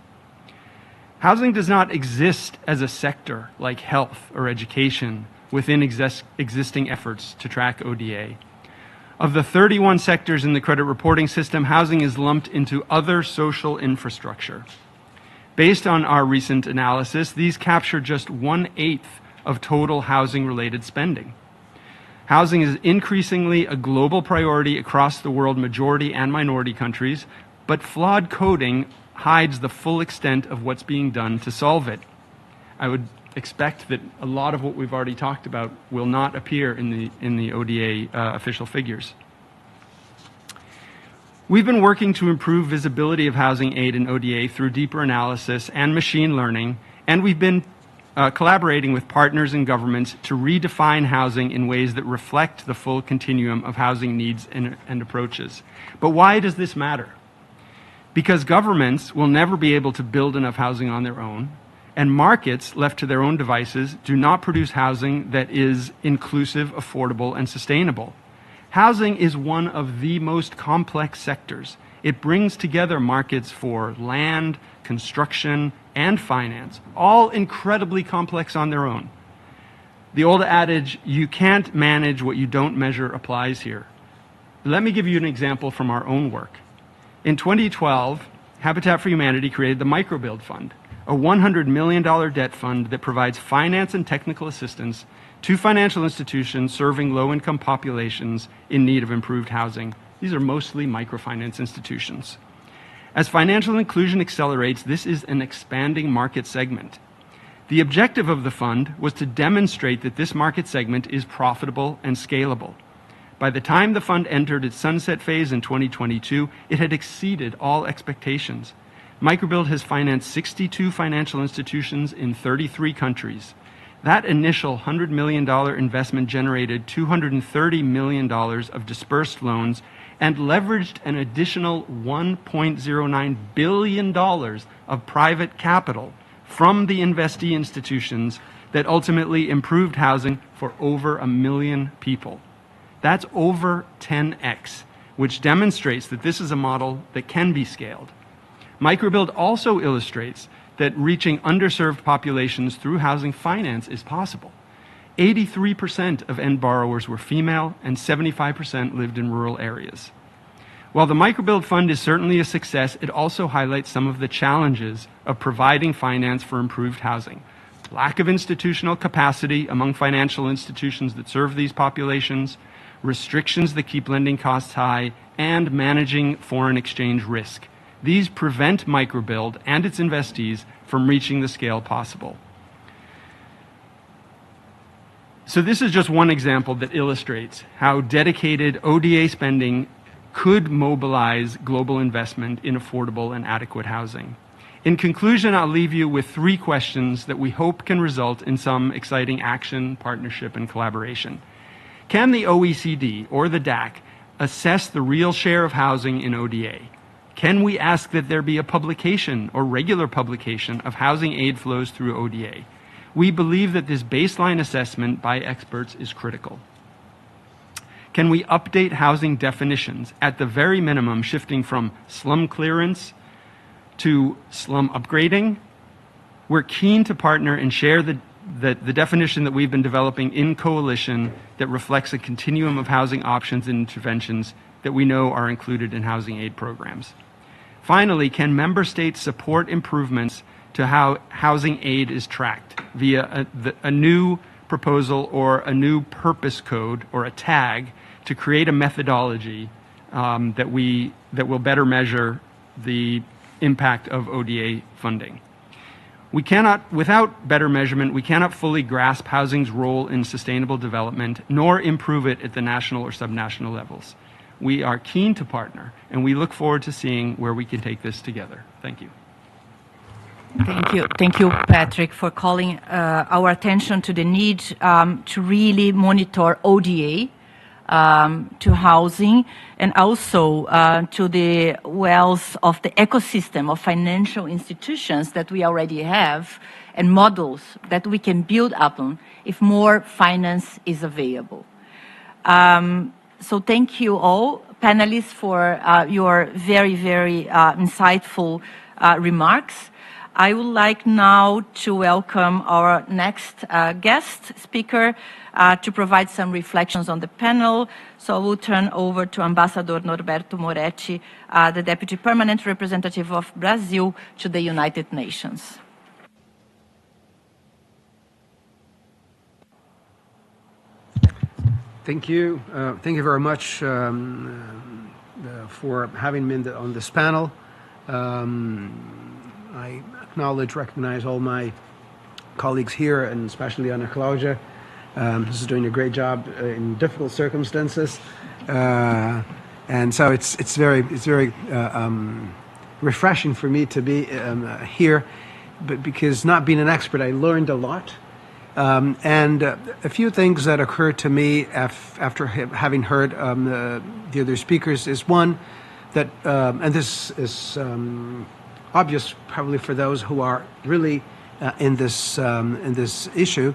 Housing does not exist as a sector like health or education within existing efforts to track ODA. Of the 31 sectors in the credit reporting system, housing is lumped into other social infrastructure. Based on our recent analysis, these capture just 1/8 of total housing-related spending. Housing is increasingly a global priority across the world majority and minority countries, but flawed coding hides the full extent of what's being done to solve it. I would expect that a lot of what we've already talked about will not appear in the ODA official figures. We've been working to improve visibility of housing aid in ODA through deeper analysis and machine learning, and we've been collaborating with partners and governments to redefine housing in ways that reflect the full continuum of housing needs and approaches. But why does this matter? Because governments will never be able to build enough housing on their own, and markets left to their own devices do not produce housing that is inclusive, affordable, and sustainable. Housing is one of the most complex sectors. It brings together markets for land, construction, and finance, all incredibly complex on their own. The old adage, you can't manage what you don't measure, applies here. Let me give you an example from our own work. In 2012, Habitat for Humanity created the Microbuild Fund, a $100 million debt fund that provides finance and technical assistance to financial institutions serving low-income populations in need of improved housing. These are mostly microfinance institutions. As financial inclusion accelerates, this is an expanding market segment. The objective of the fund was to demonstrate that this market segment is profitable and scalable. By the time the fund entered its sunset phase in 2022, it had exceeded all expectations. Microbuild has financed 62 financial institutions in 33 countries. That initial $100 million investment generated $230 million of dispersed loans and leveraged an additional $1.09 billion of private capital from the investee institutions that ultimately improved housing for over 1 million people. That's over 10x, which demonstrates that this is a model that can be scaled. Microbuild also illustrates that reaching underserved populations through housing finance is possible. 83% of end borrowers were female and 75% lived in rural areas. While the Microbuild Fund is certainly a success, it also highlights some of the challenges of providing finance for improved housing. Lack of institutional capacity among financial institutions that serve these populations, restrictions that keep lending costs high, and managing foreign exchange risk. These prevent Microbuild and its investees from reaching the scale possible. So this is just one example that illustrates how dedicated ODA spending could mobilize global investment in affordable and adequate housing. In conclusion, I'll leave you with 3 questions that we hope can result in some exciting action, partnership, and collaboration. Can the OECD or the DAC assess the real share of housing in ODA? Can we ask that there be a publication or regular publication of housing aid flows through ODA? We believe that this baseline assessment by experts is critical. Can we update housing definitions, at the very minimum shifting from slum clearance to slum upgrading? We're keen to partner and share the definition that we've been developing in coalition that reflects a continuum of housing options and interventions that we know are included in housing aid programs. Finally, can member states support improvements to how housing aid is tracked via a new proposal or a new purpose code or a tag to create a methodology that will better measure the impact of ODA funding? We cannot, without better measurement, we cannot fully grasp housing's role in sustainable development, nor improve it at the national or subnational levels. We are keen to partner, and we look forward to seeing where we can take this together. Thank you. Thank you, Patrick, for calling our attention to the need to really monitor ODA to housing, and also to the wealth of the ecosystem of financial institutions that we already have and models that we can build upon if more finance is available. So thank you all, panelists, for your very, very insightful remarks. I would like now to welcome our next guest speaker to provide some reflections on the panel. So I will turn over to Ambassador Norberto Moretti, the Deputy Permanent Representative of Brazil to the United Nations. Thank you. Thank you very much for having me on this panel. I acknowledge, recognize all my colleagues here, and especially Ana Claudia. This is doing a great job in difficult circumstances, and so it's very refreshing for me to be here, but because not being an expert, I learned a lot, and a few things that occurred to me after having heard the other speakers is one that, and this is obvious probably for those who are really in this issue.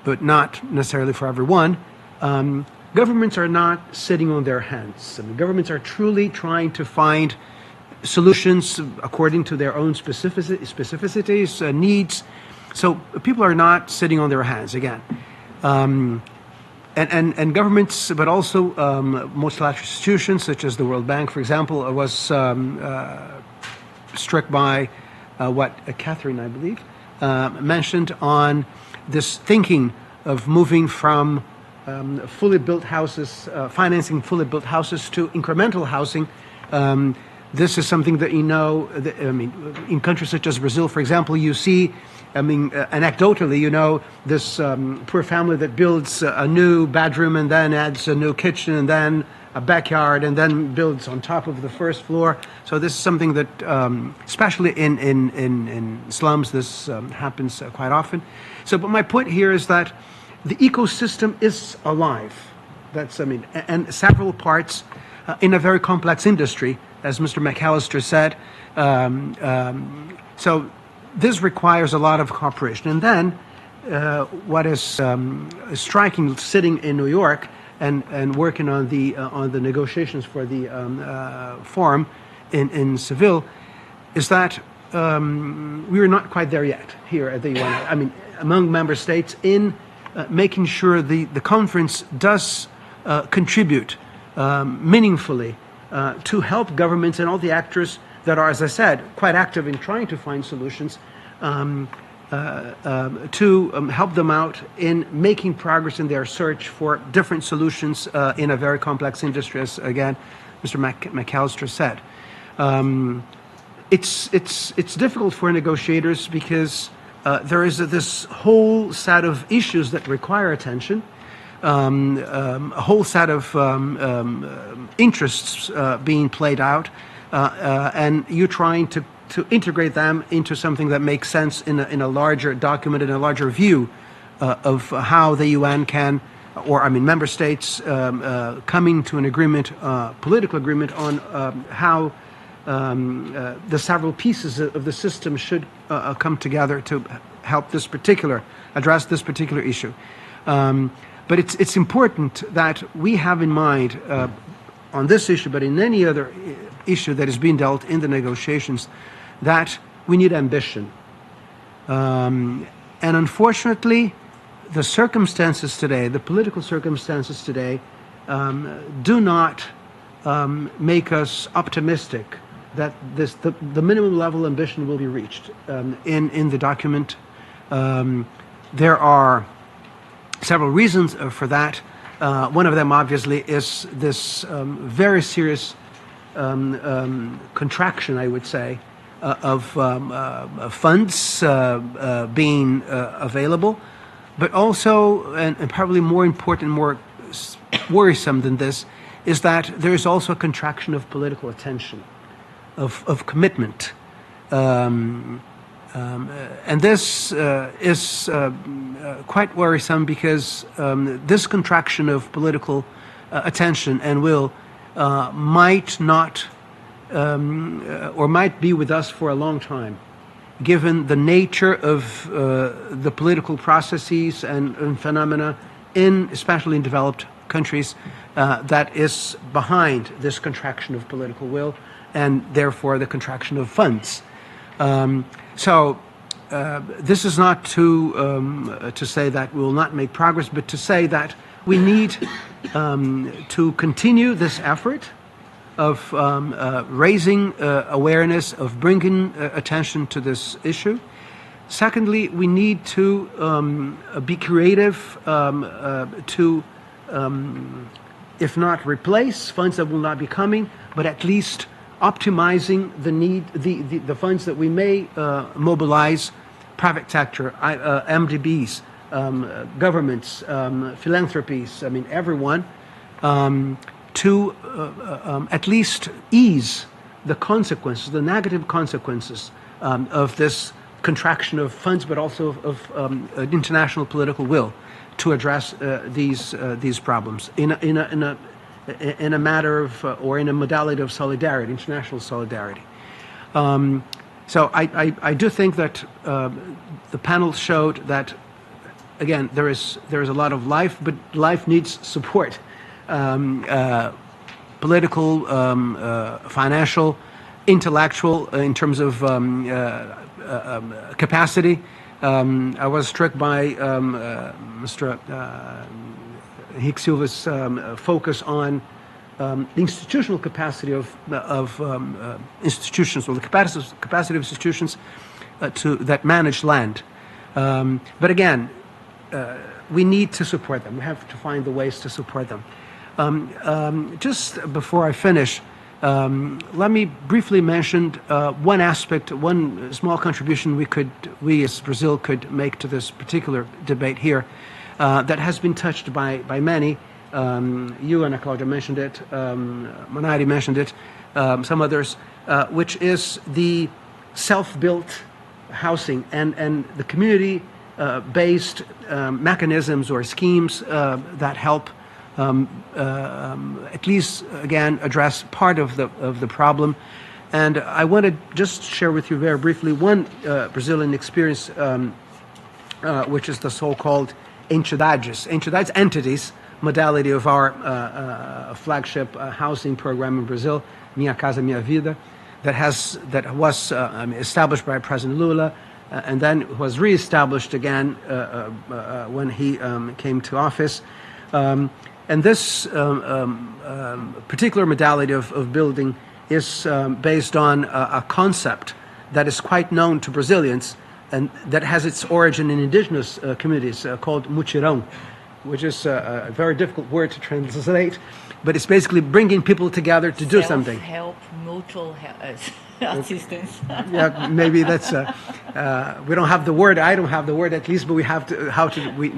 But not necessarily for everyone. Governments are not sitting on their hands. I mean, governments are truly trying to find solutions according to their own specificities, needs. So people are not sitting on their hands, again. And governments, but also multilateral institutions, such as the World Bank, for example, was struck by what Catherine, I believe, mentioned on this thinking of moving from fully built houses, financing fully built houses, to incremental housing This is something that you know, in countries such as Brazil, for example, you see, anecdotally, you know, this poor family that builds a new bedroom and then adds a new kitchen and then a backyard and then builds on top of the first floor. So this is something that, especially in slums, this happens quite often. So, but my point here is that the ecosystem is alive. And several parts in a very complex industry, as Mr. McAllister said. So this requires a lot of cooperation. And then what is striking, sitting in New York and working on the negotiations for the forum in Seville, is that we are not quite there yet here at the UN. Among member states in making sure the conference does contribute meaningfully to help governments and all the actors that are, as I said, quite active in trying to find solutions, to help them out in making progress in their search for different solutions in a very complex industry, as again Mr. McAllister said. It's difficult for negotiators because there is this whole set of issues that require attention. A whole set of interests being played out, and you're trying to integrate them into something that makes sense in a larger document, in a larger view of how the UN can, or member states coming to an agreement, political agreement on how the several pieces of the system should come together to help address this particular issue. But it's important that we have in mind on this issue, but in any other issue that is being dealt in the negotiations, that we need ambition. And unfortunately, the circumstances today, the political circumstances today, do not make us optimistic that the minimum level ambition will be reached. In the document, there are several reasons for that. One of them, obviously, is this very serious contraction, I would say, of funds being available, but also, and probably more important, more worrisome than this, is that there is also a contraction of political attention, of commitment. And this is quite worrisome because this contraction of political attention and will might not or might be with us for a long time, given the nature of the political processes and phenomena especially in developed countries, that is behind this contraction of political will and therefore the contraction of funds. So this is not to say that we will not make progress, but to say that we need to continue this effort of raising awareness, of bringing attention to this issue. Secondly, we need to be creative to, if not replace funds that will not be coming, but at least optimizing the funds that we may mobilize, private sector, MDBs, governments, philanthropies, everyone, to at least ease the consequences, the negative consequences of this contraction of funds, but also of international political will to address these problems in a matter of or in a modality of solidarity, international solidarity. So I do think that the panel showed that, again, there is a lot of life, but life needs support, political, financial, intellectual, in terms of capacity. I was struck by Mr. Henrique Silva's focus on the institutional capacity of institutions, or the capacity of institutions that manage land. But again, we need to support them. We have to find the ways to support them. Just before I finish, Let me briefly mention one aspect, one small contribution we as Brazil could make to this particular debate here that has been touched by many. You, Ana Claudia, mentioned it, Manari mentioned it, some others, which is the self-built housing and the community-based mechanisms or schemes that help at least, again, address part of the problem. And I want to just share with you very briefly one Brazilian experience, which is the so-called entidades, entities, modality of our flagship housing program in Brazil, Minha Casa Minha Vida, that was established by President Lula, and then was reestablished again when he came to office. And this particular modality of building is based on a concept that is quite known to Brazilians and that has its origin in indigenous communities called mutirão, which is a very difficult word to translate, but it's basically bringing people together to do something. Self-help, mutual assistance. Yeah, maybe that's, we don't have the word, I don't have the word at least, but we have to, we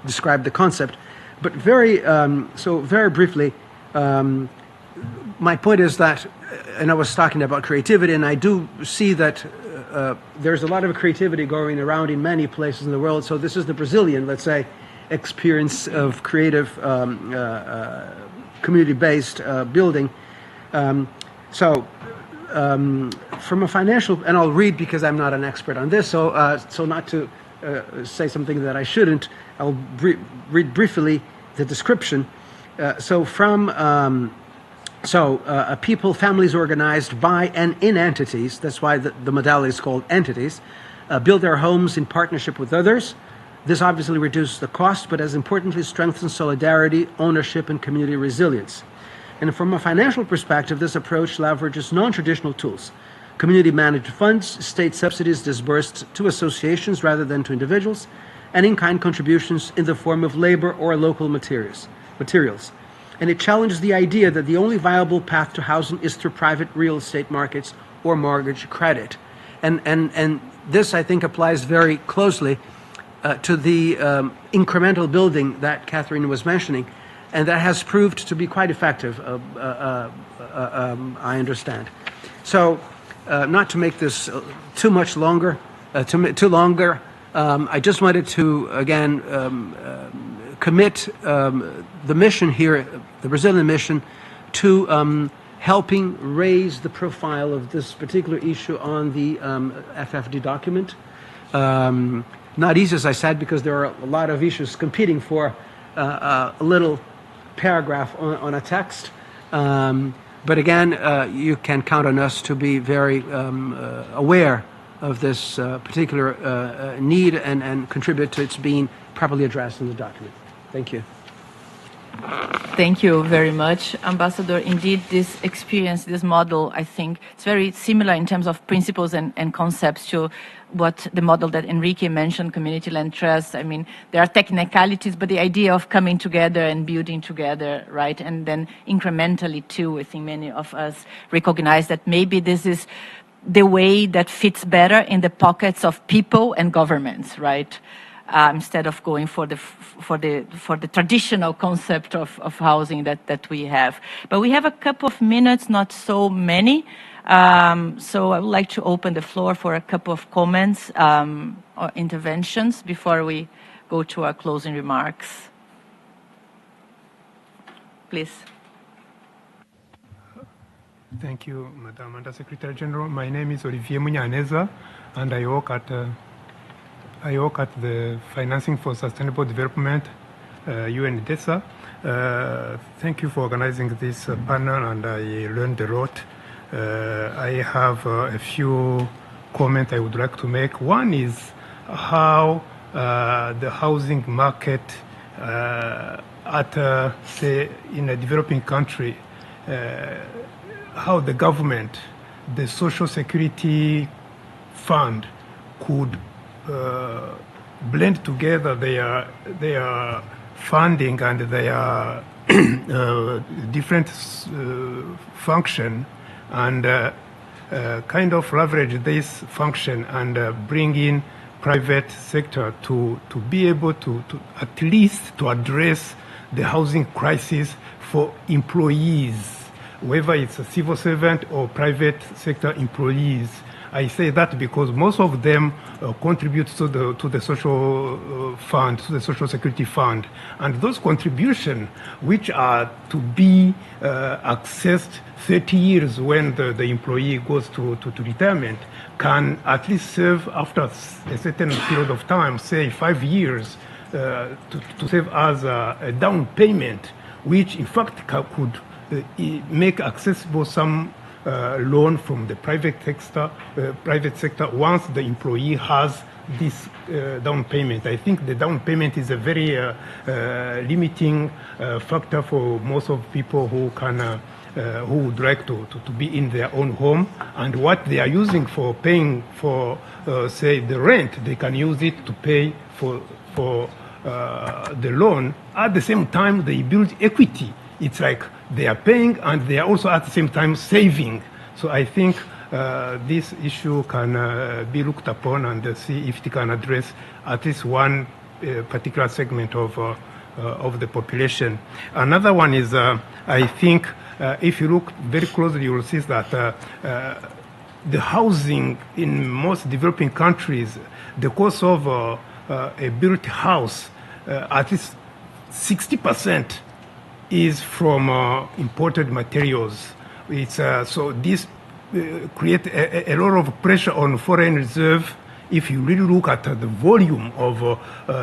describe the concept. But very briefly, my point is that, and I was talking about creativity, and I do see that there's a lot of creativity going around in many places in the world. So this is the Brazilian, let's say, experience of creative community-based building. From a financial, and I'll read because I'm not an expert on this, so not to say something that I shouldn't, I'll read briefly the description. People, families organized by and in entities, that's why the modality is called entities, build their homes in partnership with others. This obviously reduces the cost, but as importantly strengthens solidarity, ownership, and community resilience. And from a financial perspective, this approach leverages non-traditional tools. Community-managed funds, state subsidies disbursed to associations rather than to individuals, and in-kind contributions in the form of labor or local materials. And it challenges the idea that the only viable path to housing is through private real estate markets or mortgage credit. And this, I think, applies very closely to the incremental building that Catherine was mentioning, and that has proved to be quite effective, I understand. So, not to make this too longer, I just wanted to, again, commit the mission here, the Brazilian mission, to helping raise the profile of this particular issue on the FFD document. Not easy, as I said, because there are a lot of issues competing for a little paragraph on a text. But again, you can count on us to be very aware of this particular need and contribute to its being properly addressed in the document. Thank you. Thank you very much, Ambassador. Indeed, this experience, this model, I think it's very similar in terms of principles and concepts to what the model that Enrique mentioned, community land trust. I mean, there are technicalities, but the idea of coming together and building together, right? And then incrementally too, I think many of us recognize that maybe this is the way that fits better in the pockets of people and governments, right? Instead of going for the traditional concept of housing that we have. But we have a couple of minutes, not so many. So I would like to open the floor for a couple of comments or interventions before we go to our closing remarks. Please. Thank you, Madam Under Secretary General. My name is Olivier Munyaneza, and I work at the Financing for Sustainable Development, UNDESA. Thank you for organizing this panel, and I learned a lot. I have a few comments I would like to make. One is how the housing market say, in a developing country, how the government, the Social Security Fund could blend together their funding and their different function and kind of leverage this function and bring in private sector to be able to at least to address the housing crisis for employees, whether it's a civil servant or private sector employees. I say that because most of them contribute to the social fund, to the social security fund, and those contributions, which are to be accessed 30 years when the employee goes to retirement, can at least serve after a certain period of time, say 5 years, to serve as a down payment, which in fact could make accessible some loan from the private sector once the employee has this down payment. I think the down payment is a very limiting factor for most of people who would like to be in their own home, and what they are using for paying for say the rent, they can use it to pay for the loan. At the same time, they build equity. It's like they are paying and they are also at the same time saving. So I think this issue can be looked upon and see if it can address at least one particular segment of the population. Another one is, I think, if you look very closely, you will see that the housing in most developing countries, the cost of a built house, at least 60%. Is from imported materials. It's so this creates a lot of pressure on foreign reserve. If you really look at the volume of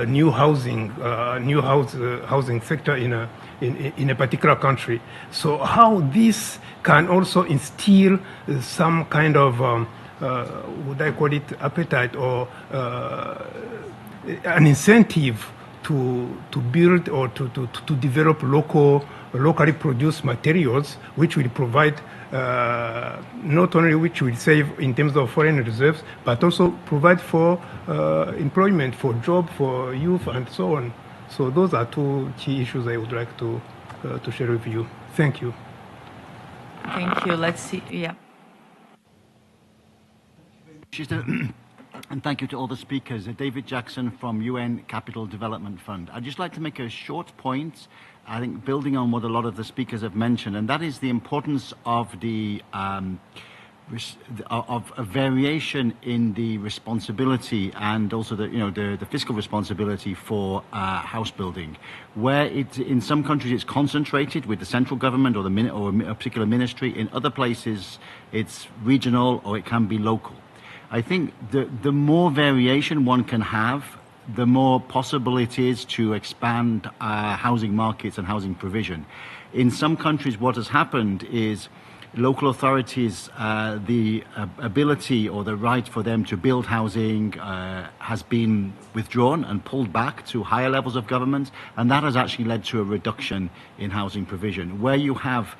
new housing sector in a particular country, so how this can also instill some kind of would I call it appetite or an incentive to build or to develop locally produced materials, which will provide not only which will save in terms of foreign reserves, but also provide for employment, for job, for youth, and so on. So those are two key issues I would like to share with you. Thank you. Thank you. Let's see. Yeah. And thank you to all the speakers. David Jackson from UN Capital Development Fund. I'd just like to make a short point, I think building on what a lot of the speakers have mentioned, and that is the importance of the of a variation in the responsibility and also the fiscal responsibility for house building, where in some countries it's concentrated with the central government or a particular ministry. In other places it's regional or it can be local. I think the more variation one can have, the more possible it is to expand housing markets and housing provision. In some countries, what has happened is local authorities, the ability or the right for them to build housing has been withdrawn and pulled back to higher levels of government, and that has actually led to a reduction in housing provision. Where you have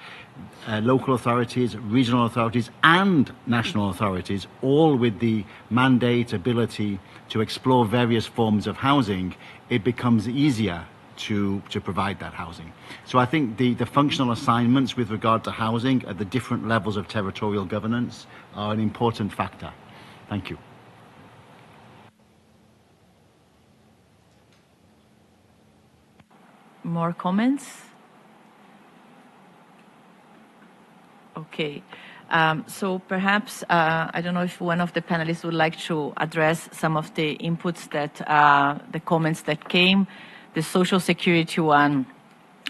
local authorities, regional authorities, and national authorities, all with the mandate, ability to explore various forms of housing, it becomes easier to provide that housing. So I think the functional assignments with regard to housing at the different levels of territorial governance are an important factor. Thank you. More comments? Okay. So perhaps, I don't know if one of the panelists would like to address some of the inputs that, the comments that came. The social security one,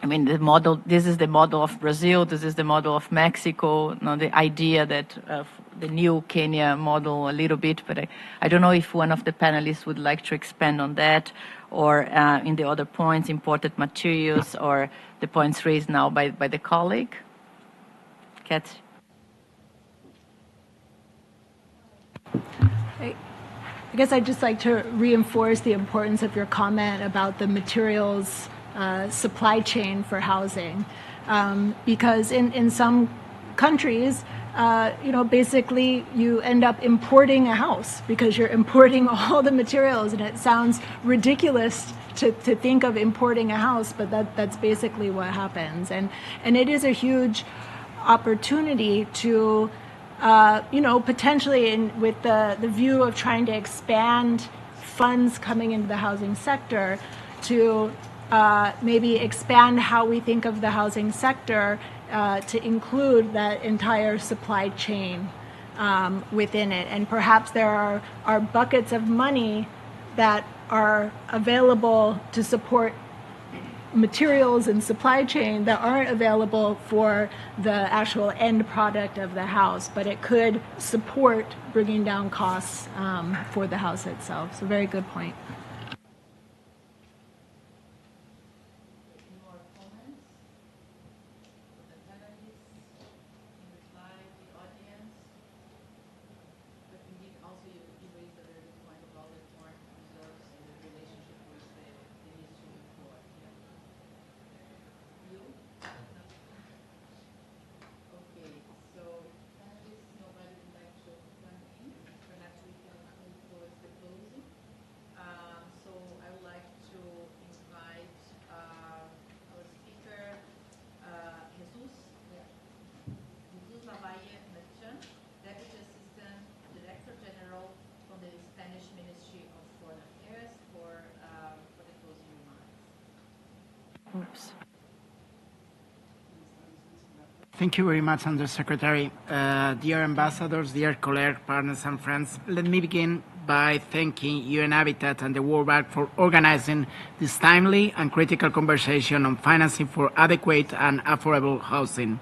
I mean, the model, this is the model of Brazil, this is the model of Mexico, the idea that the new Kenya model a little bit, but I don't know if one of the panelists would like to expand on that, or in the other points, imported materials, or the points raised now by the colleague. Kat. I guess I'd just like to reinforce the importance of your comment about the materials supply chain for housing, because in some countries, basically you end up importing a house because you're importing all the materials, and it sounds ridiculous to think of importing a house, but that's basically what happens. And it is a huge opportunity to, potentially with the view of trying to expand funds coming into the housing sector to maybe expand how we think of the housing sector to include that entire supply chain within it. And perhaps there are buckets of money that are available to support materials and supply chain that aren't available for the actual end product of the house, but it could support bringing down costs for the house itself. So very good point. Oops. Thank you very much, Undersecretary. Dear ambassadors, dear colleagues, partners, and friends, let me begin by thanking UN Habitat and the World Bank for organizing this timely and critical conversation on financing for adequate and affordable housing.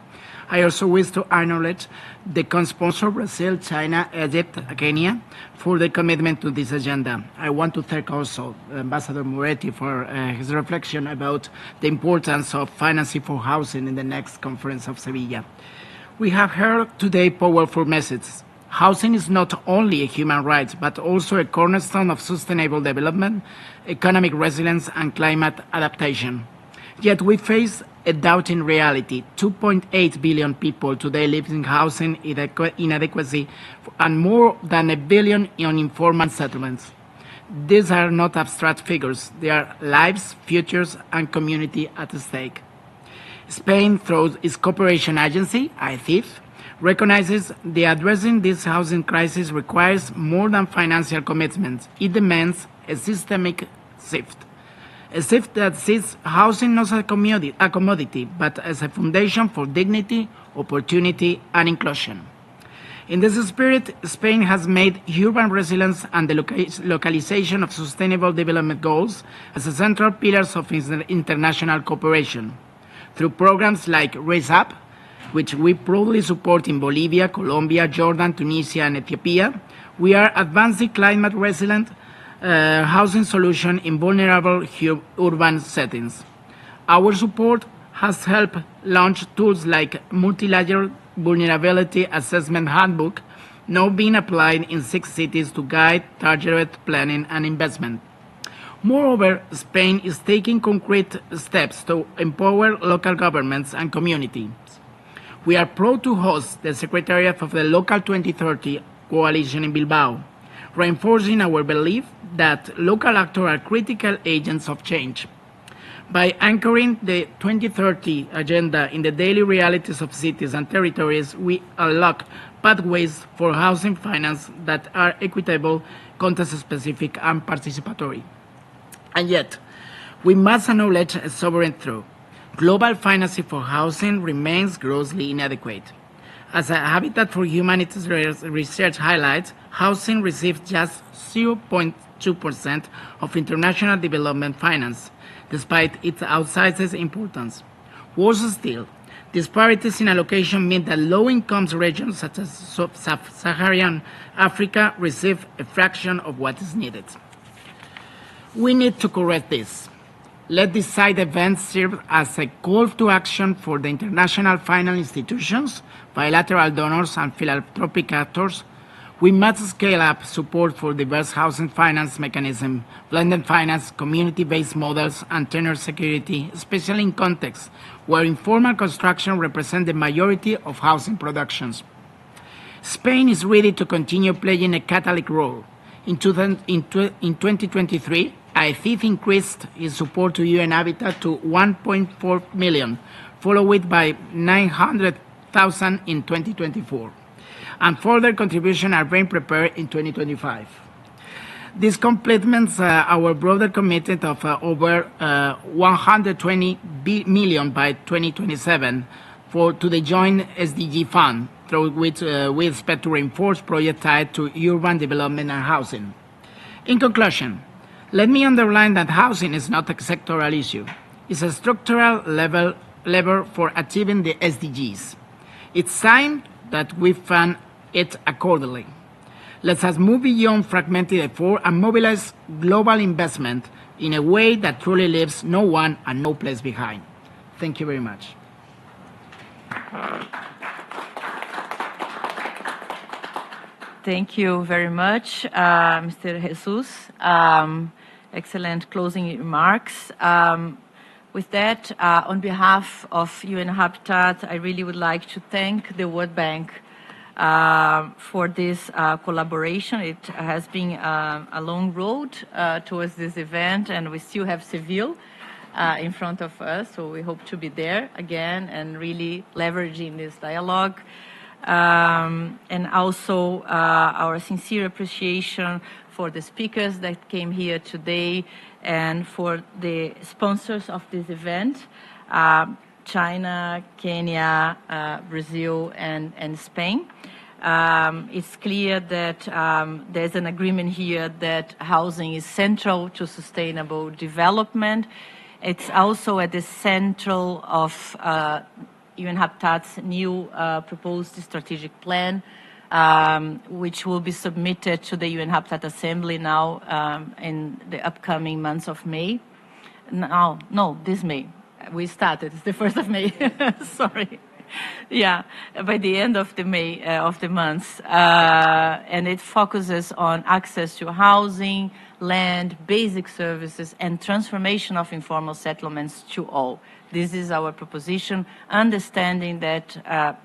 I also wish to acknowledge the co-sponsor Brazil, China, Egypt, Kenya for the commitment to this agenda. I want to thank also Ambassador Moretti for his reflection about the importance of financing for housing in the next conference of Sevilla. We have heard today powerful messages. Housing is not only a human right, but also a cornerstone of sustainable development, economic resilience, and climate adaptation. Yet we face a doubting reality. 2.8 billion people today live in housing inadequacy and more than 1 billion in informal settlements. These are not abstract figures. They are lives, futures, and community at stake. Spain, through its cooperation agency, ICIF, recognizes that addressing this housing crisis requires more than financial commitments. It demands a systemic shift. A shift that sees housing not as a commodity, but as a foundation for dignity, opportunity, and inclusion. In this spirit, Spain has made urban resilience and the localization of sustainable development goals as central pillars of international cooperation. Through programs like Raise Up, which we proudly support in Bolivia, Colombia, Jordan, Tunisia, and Ethiopia, we are advancing climate resilient housing solution in vulnerable urban settings. Our support has helped launch tools like multi-layer vulnerability assessment handbook, now being applied in 6 cities to guide targeted planning and investment. Moreover, Spain is taking concrete steps to empower local governments and communities. We are proud to host the Secretariat of the Local 2030 Coalition in Bilbao, reinforcing our belief that local actors are critical agents of change. By anchoring the 2030 agenda in the daily realities of cities and territories, we unlock pathways for housing finance that are equitable, context-specific, and participatory. And yet, we must acknowledge a sobering truth. Global financing for housing remains grossly inadequate. As a Habitat for Humanity's research highlights, housing receives just 0.2% of international development finance, despite its outsized importance. Worse still, disparities in allocation mean that low-income regions such as sub-Saharan Africa receive a fraction of what is needed. We need to correct this. Let this side event serve as a call to action for the international financial institutions, bilateral donors, and philanthropic actors. We must scale up support for diverse housing finance mechanisms, blended finance, community-based models, and tenure security, especially in contexts where informal construction represents the majority of housing productions. Spain is ready to continue playing a catalytic role. In 2023, AECID increased its support to UN Habitat to 1.4 million, followed by 900,000 in 2024. And further contributions are being prepared in 2025. This complements our broader commitment of over 120 million by 2027 to the joint SDG fund, through which we expect to reinforce projects tied to urban development and housing. In conclusion, let me underline that housing is not a sectoral issue. It's a structural lever for achieving the SDGs. It's time that we fund it accordingly. Let us move beyond fragmented effort and mobilize global investment in a way that truly leaves no one and no place behind. Thank you very much. Thank you very much, Mr. Jesus. Excellent closing remarks. With that, on behalf of UN Habitat, I really would like to thank the World Bank for this collaboration. It has been a long road towards this event, and we still have Seville in front of us, so we hope to be there again and really leveraging this dialogue. And also our sincere appreciation for the speakers that came here today and for the sponsors of this event, China, Kenya, Brazil, and Spain. It's clear that there's an agreement here that housing is central to sustainable development. It's also at the central of UN Habitat's new proposed strategic plan, which will be submitted to the UN Habitat Assembly now in the upcoming months of May. No, this May. We started. It's the 1st of May. Sorry. Yeah, by the end of the May of the month. And it focuses on access to housing, land, basic services, and transformation of informal settlements to all. This is our proposition, understanding that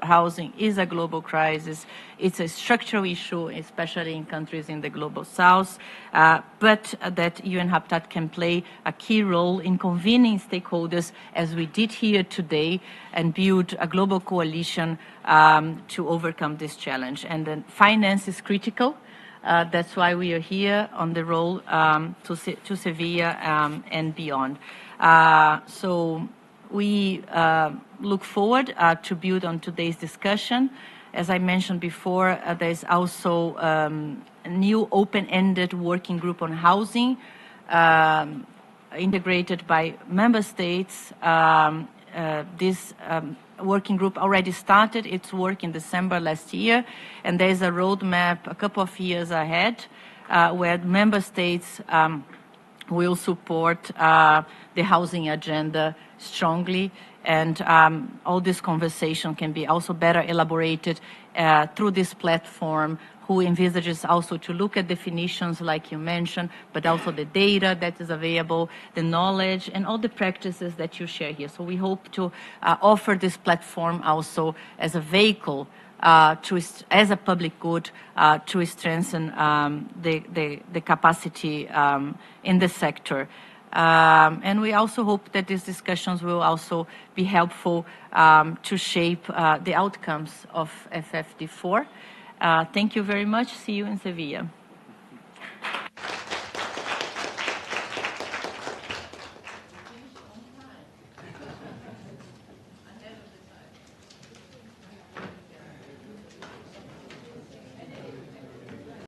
housing is a global crisis. It's a structural issue, especially in countries in the global south, but that UN Habitat can play a key role in convening stakeholders, as we did here today, and build a global coalition to overcome this challenge. And then finance is critical. That's why we are here on the road to Sevilla and beyond. So we look forward to build on today's discussion. As I mentioned before, there's also a new open-ended working group on housing integrated by member states. This working group already started its work in December last year, and there's a roadmap a couple of years ahead where member states will support the housing agenda strongly, and all this conversation can be also better elaborated through this platform, who envisages also to look at definitions like you mentioned, but also the data that is available, the knowledge, and all the practices that you share here. So we hope to offer this platform also as a vehicle as a public good to strengthen the capacity in the sector. And we also hope that these discussions will also be helpful to shape the outcomes of FFD4. Thank you very much. See you in Sevilla.